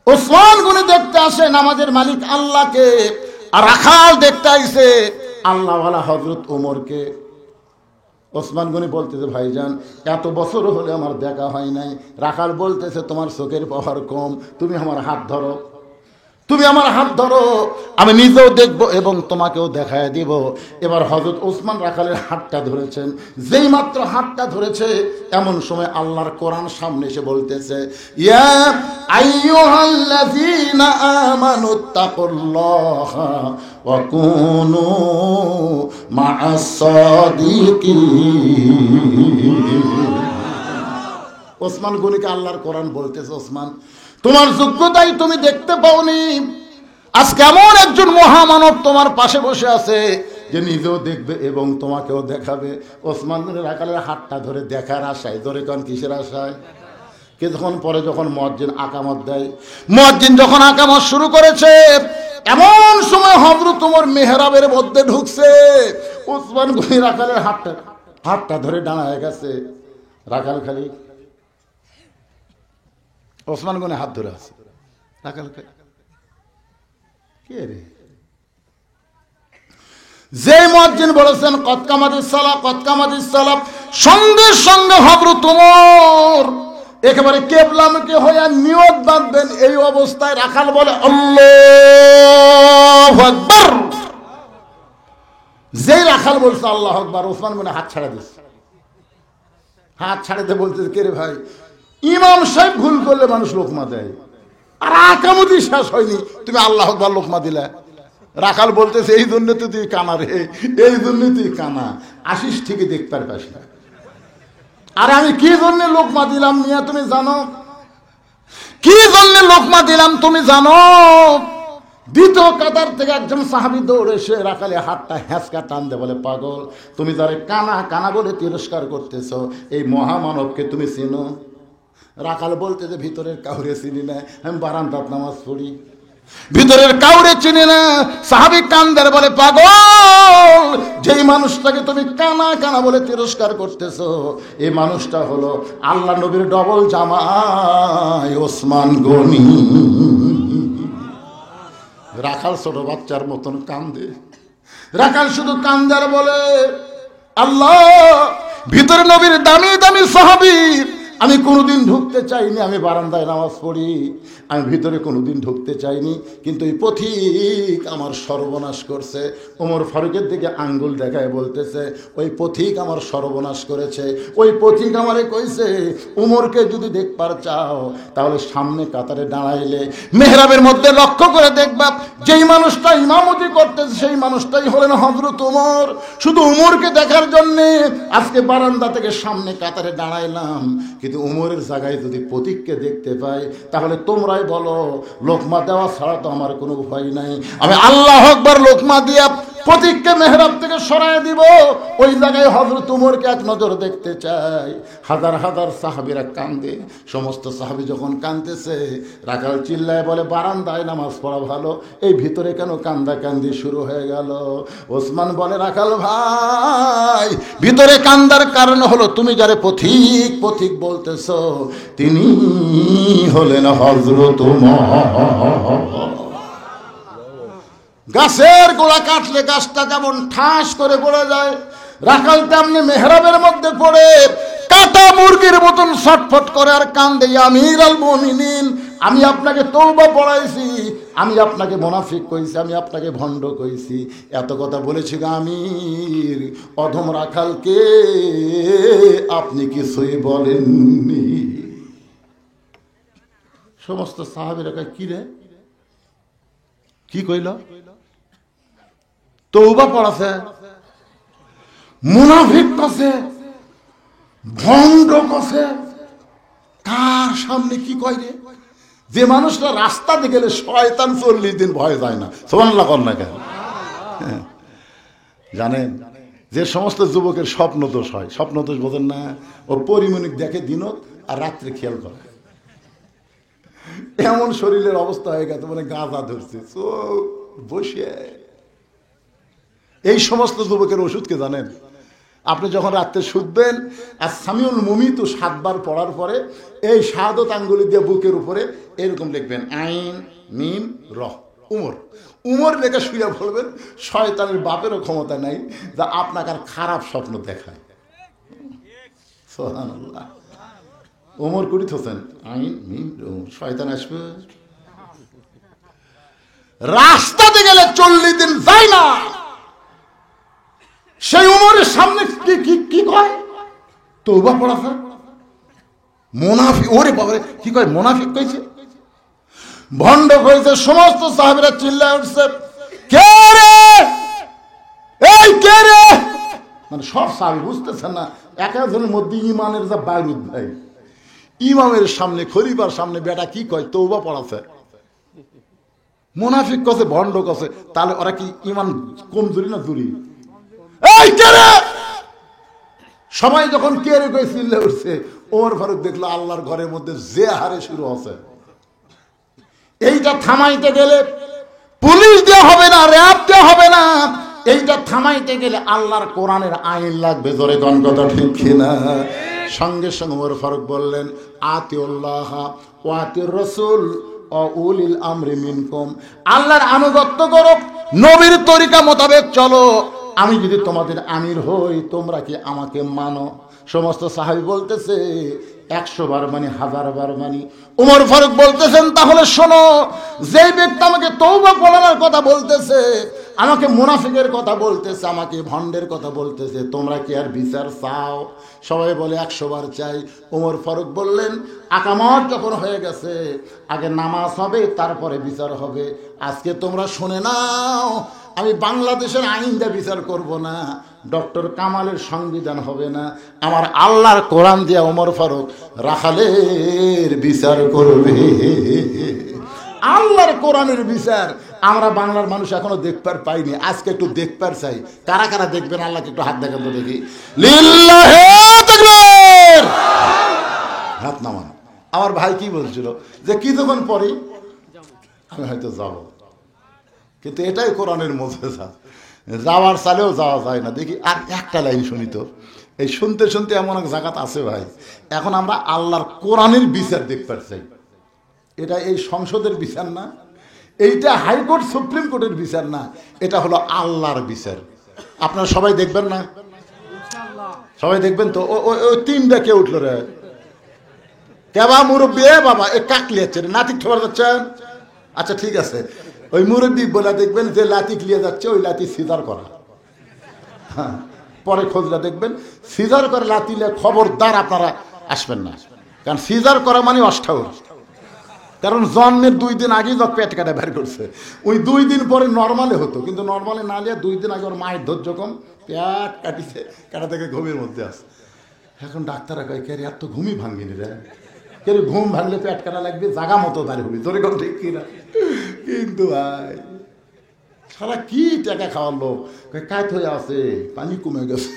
ওসমান গনি দেখতে আসে নামাজের মালিক আল্লাহকে, আর রাখাল দেখতে আইছে আল্লাহওয়ালা হযরত ওমরকে। ওসমান গনি বলতেছে ভাইজান এত বছর হলে আমার দেখা হয় নাই। রাখাল বলতেছে তোমার চোখের পাওয়ার কম, তুমি আমার হাত ধরো, তুমি আমার হাত ধরো, আমি নিজেও দেখবো এবং তোমাকেও দেখায় দিব। এবার হযরত ওসমান রাখালের হাতটা ধরেছেন, যেই মাত্র হাতটা ধরেছে এমন সময় আল্লাহর কোরআন সামনে এসে বলতেছে ইয়া আইয়ুহাল্লাযীনা আমানুত্তাকুল্লাহা ওয়া কুনু মা'আস সাদিকিন। ওসমান গনিকে আল্লাহর কোরআন বলতেছে ওসমান তোমার যোগ্যতাই তুমি দেখতে পাওনি, আজকে এমন একজন মহামানব তোমার পাশে বসে আছে যে নিজেও দেখবে এবং তোমাকেও দেখাবে। ওসমান গনি রাখালের হাতটা ধরে দেখার আশায়, ধরে কোন কিসের আশায়? কিছুক্ষণ পরে যখন মুয়াজ্জিন আকামত দেয়, মুয়াজ্জিন যখন আকামত শুরু করেছে এমন সময় হযরত ওমর মেহরাবের মধ্যে ঢুকছে। ওসমান গনি রাখালের হাতটা ধরে দাঁড়ায় গেছে। রাখাল খালি ওসমান গনি হাত ধরে আছে, রাখাল কে রে? যে মুয়াজ্জিন বলেছেন কদ কামাতিস সালাহ, কদ কামাতিস সালাহ, সঙ্গে সঙ্গে হযরত ওমর একেবারে কিবলামুখী হয়ে নিয়ত বাঁধবেন। এই অবস্থায় রাখাল বলে আল্লাহু আকবার। যেই রাখাল বলছে আল্লাহু আকবার, ওসমান গনি হাত ছাড়া দিচ্ছে। হাত ছাড়াতে বলতেছে কে রে ভাই, ইমাম সাহেব ভুল করলে মানুষ লোকমা দেয়, আর আকামতি শেষ হয়নি তুমি আল্লাহ আকবার লোকমা দিলা। রাখাল বলতেছে এই জন্য তো তুই কানা রে, এই জন্য তুই কানা, আসিস ঠিকই দেখতে পাস না। আরে আমি কি জন্য লোকমা দিলাম মিয়া তুমি জানো? কি জন্য লোকমা দিলাম তুমি জানো? দ্বিতীয় কাতার থেকে একজন সাহাবী দৌড়ে এসে রাখালে হাতটা হ্যাঁচকা টান দে, বলে পাগল তুমি যারে কানা কানা বলে তিরস্কার করতেছ, এই মহামানবকে তুমি চেনো? রাখাল বলতে যে ভিতরের কাউরে চিনি না, আমি বারান্দাত নামাজ পড়ি, ভিতরের কাউরে চিনি না। সাহাবী কান্দার বলে পাগল যেই মানুষটাকে তুমি কানা কানা বলে তিরস্কার করতেছো এই মানুষটা হলো আল্লাহ নবীর ডবল জামাই ওসমান গনি। রাখাল ছোট বাচ্চার মতন কান্দে। রাখাল শুধু কান্দার বলে আল্লাহ ভিতরে নবীর দামি দামি সাহাবী আমি কোনোদিন ঢুকতে ঢুকতে চাইনি, আমি বারান্দায় নামাজ পড়ি, আমি ভিতরে কোনোদিন ঢুকতে চাইনি, কিন্তু এই পথিক আমার সর্বনাশ করছে। ওমর ফারুকের দিকে আঙ্গুল দেখায় বলতেছে, ওই পথিক আমার সর্বনাশ করেছে। ওই পথিক আমারে কইছে, উমরকে যদি দেখবার চাও তাহলে সামনে কাতারে দাঁড়াইলে মেহরাবের মধ্যে লক্ষ্য করে দেখবা, যেই মানুষটা ইমামতি করতেছে সেই মানুষটাই হলেন হযরত উমর। শুধু উমরকে দেখার জন্যে আজকে বারান্দা থেকে সামনে কাতারে দাঁড়াইলাম, কিন্তু উমরের জায়গায় যদি পথিককে দেখতে পাই তাহলে তোমরাই বলো, লোকমা দেওয়া ছাড়া তো আমার কোনো উপায় নাই। আমি আল্লাহু আকবার লোকমা দিয়া পথিককে মেহরাব থেকে সরায় দিব, ওই জায়গায় হযরত উমরকে এক নজর দেখতে চাই। হাজার হাজার সাহাবীরা কান্দে। সমস্ত সাহাবী যখন কাঁদতেছে, রাখাল চিল্লায় বলে, বারান্দায় নামাজ পড়া ভালো, এই ভিতরে কেন কান্দাকান্দি শুরু হয়ে গেল? ওসমান বলে, রাখাল ভাই, ভিতরে কান্দার কারণ হলো তুমি যারে পথিক পথিক বলতেছো তিনি হলেন হযরত উমর। গাছের গোড়া কাটলে গাছটা যেমন ঠাস করে পড়ে যায়, রাখাল তেমনি মেহরাবের মধ্যে পড়ে কাটা মুরগির মতন ছটফট করে আর কান্দে, আমির আল মুমিনিন, আমি আপনাকে তওবা পড়াইছি, আমি আপনাকে মুনাফিক কইছি, আমি আপনাকে ভণ্ড কইছি, এত কথা বলেছি গো আমির, অধম রাখালকে আপনি কিছুই বলেননি। সমস্ত সাহাবীরা কয়, কি রে, কি কইল? তওবা পড়াছে, মুনাফিক কছে, ভণ্ড কছে, কার সামনে কি কয় রে? যে মানুষটা রাস্তাতে গেলে শয়তান 40 দিন ভয় যায় না, সুবহানাল্লাহ কর না কেন? জানেন, যে সমস্ত যুবকের স্বপ্ন দোষ হয়, স্বপ্ন দোষ বোঝেন না, ও পরিমণিক দেখে দিনত আর রাত্রে খেয়াল করে, এমন শরীরের অবস্থা হয়ে গেছে মানে গাঁজা ধরছে চোখ বসে। এই সমস্ত যুবকের ওষুধকে জানেন, আপনি যখন রাত্রে শুধবেন আর সামিউল মুমিতু 7 বার পড়ার পরে এই শাহাদত আঙ্গুলি দিয়ে বুকের উপরে এরকম লিখবেন, আইন মিম র, উমর, উমর লেখা শুয়ে বলবেন, শয়তানের বাপেরও ক্ষমতা নাই যা আপনাকে আর খারাপ স্বপ্ন দেখায়। সুবহানাল্লাহ। ওমর করিত হোসেন, আইন মিম শয়তান আসবে। রাস্তাতে গেলে 40 দিন যায় না, সেই উমরের সামনে কি কয়? তওবা পড়াছে, মুনাফিক, ওরে বাবারে কি কয়, মুনাফিক কইছে, ভণ্ড কইছে। সমস্ত সাহাবীরা চিল্লায় উঠছে, কে রে, এই কে রে? মানে সব সাহাবী বুঝতেছেন না, এক একজনের মধ্যে ইমানের যা বারুদ ভাই। ইমামের সামনে, খলিফার সামনে বেটা কি কয়, তওবা পড়াছে, মুনাফিক কছে, ভণ্ড কছে, তাহলে ওরা কি ইমান কমজোরি না জুরি? এই কে রে? সবাই যখন কে রে কই চিল্লে উঠছে, ওমর ফারুক দেখলো আল্লাহর ঘরের মধ্যে যে হারে শুরু হচ্ছে। এইটা থামাইতে গেলে পুলিশ দেওয়া হবে না, র্যাব দেওয়া হবে না, এইটা থামাইতে গেলে আল্লাহর কোরআনের আইন লাগবে। জোরে কোন কথা ঠিক কিনা? সঙ্গে সঙ্গে ওমর ফারুক বললেন, আতিউল্লাহ ওয়া আতিউর রাসূল ও উলিল আমরি মিনকুম, আল্লাহর আনুগত্য করো, নবীর তরিকা মোতাবেক চলো, আমি যদি তোমাদের আমির হই তোমরা কি আমাকে মানো? সমস্ত সাহাবী বলতেছে 100 বার মানি, 1000 বার মানি। ওমর ফারুক বলতেছেন, তাহলে শোনো, যে ব্যক্তি আমাকে তওবা পড়ানোর কথা বলতেছে, আমাকে মুনাফিকের কথা বলতেছে, আমাকে ভণ্ডের কথা বলতেছে, তোমরা কি আর বিচার চাও? সবাই বলে 100 বার চাই। ওমর ফারুক বললেন, আকামত যখন হয়ে গেছে, আগে নামাজ হবে, তারপরে বিচার হবে। আজকে তোমরা শুনে নাও, আমি বাংলাদেশের আইন দিয়ে বিচার করব না, ডক্টর কামালের সংবিধান হবে না, আমার আল্লাহর কোরআন দিয়ে ওমর ফারুক রাখালের বিচার করবে। আল্লাহর কোরআনের বিচার আমরা বাংলার মানুষ এখনো দেখবার পাইনি, আজকে একটু দেখবার চাই। কারা কারা দেখবেন আল্লাহকে একটু হাত দেখান তো দেখি। লিল্লাহি তাকবীর, হাত নামান। আমার ভাই কি বলছিল যে কিছুক্ষণ পরেই আমি হয়তো যাব, কিন্তু এটাই কোরআনের মুজিজা, যাওয়ার চালেও যাওয়া যায় না। দেখি আর একটা লাইন শুনি তো। এই শুনতে শুনতে এমন এক জায়গা আছে ভাই, এখন আমরা আল্লাহর কোরআনের বিচার দেখবার চাই। এটা এই সংসদের বিচার না, এইটা হাইকোর্ট সুপ্রিম কোর্টের বিচার না, এটা হলো আল্লাহর বিচার। আপনারা সবাই দেখবেন না? সবাই দেখবেন তো? ওই 3টা কে উঠলো রে? কেবা মুরব্বী, এ বাবা এ কাকলি যাচ্ছে নাতি ঠোবার যাচ্ছেন, আচ্ছা ঠিক আছে, ওই মুরব্বী বলে দেখবেন যে লাতি লিয়ে যাচ্ছে ওই লাতি সিজার করা। হ্যাঁ, পরে খোঁজটা দেখবেন সিজার করে লাতিলে খবরদার আপনারা আসবেন না, কারণ সিজার করা মানে অষ্টাউর। কারণ জন্মের 2 দিন আগেই যখন পেট কাটা বের করছে, ওই 2 দিন পরে নর্মালে হতো, কিন্তু নর্মালে না নিয়ে 2 দিন আগে ওর মায়ের ধৈর্য কম, পেট কাটিছে, কাটা থেকে ঘুমের মধ্যে আছে। এখন ডাক্তাররা কয় কে রে এত ঘুমই ভাঙিনি রে, কে রে ঘুম ভাঙলে পেট কাটা লাগবে, জাগা মতো দাঁড়িয়ে হবি তোর কম ঠিক কিনা। কিন্তু ভাই সারা কি টাকা খাওয়ার লোক, কায়ত হয়ে আছে, পানি কমে গেছে।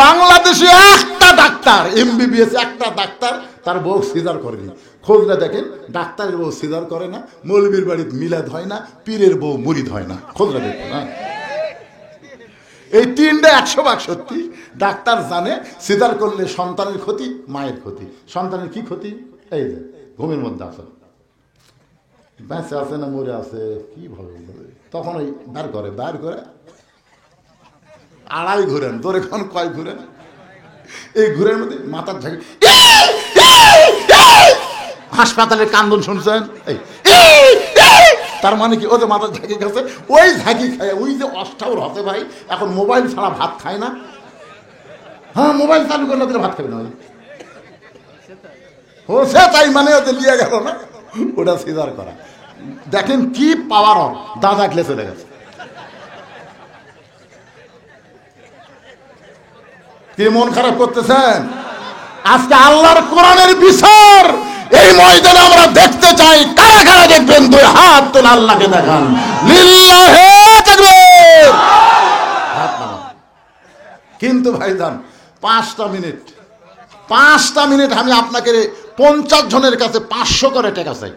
বাংলাদেশে একটা ডাক্তার এমবিবিএস, একটা ডাক্তার তার বউ সিজার করেনি। খোঁজটা দেখেন, ডাক্তারের বউ সিজার করে না, মৌলবীর বাড়িতে মিলাদ হয় না, পীরের বউ মুরিদ হয় না। খোঁজটা দেখুন। হ্যাঁ, এই 3টা 100% সত্যি। ডাক্তার জানে সিজার করলে সন্তানের ক্ষতি, মায়ের ক্ষতি। সন্তানের কি ক্ষতি? এই যে ঘুমের মধ্যে আছে, বেঁচে আছে না মরে আছে কি ভাবে, তখন ওই বার করে আড়াই ঘুরেন, তোর এখন কয় ঘুরেন, এই ঘুরের মধ্যে মাথার ঝাঁকি, হাসপাতালের কান্দন শুনছেন, তার মানে কি ও যে মাথার ঝাঁকি গেছে, ওই ঝাঁকি খায় ওই যে অষ্টাউর হতে ভাই, এখন মোবাইল ছাড়া ভাত খায় না। হ্যাঁ, মোবাইল চালু করলে ওদের ভাত খাবে না, ও সে তাই মানে ওদের লিয়ে গেল না, ওটা সিজার করা। দেখেন কি পাওয়ার অফ, দাদা গলে চলে গেছে। কি মন খারাপ করতেছেন? আজকে আল্লাহর কোরআনের বিচার এই ময়দানে আমরা দেখতে চাই। কারা কারা দেখবেন? 2 হাত তুলে আল্লাহকে দেখান, লিল্লাহে তাকবীর। হাত নামান। কিন্তু ভাইজান 5টা মিনিট আমি আপনাকে 50 জনের কাছে 500 করে টাকা চাই।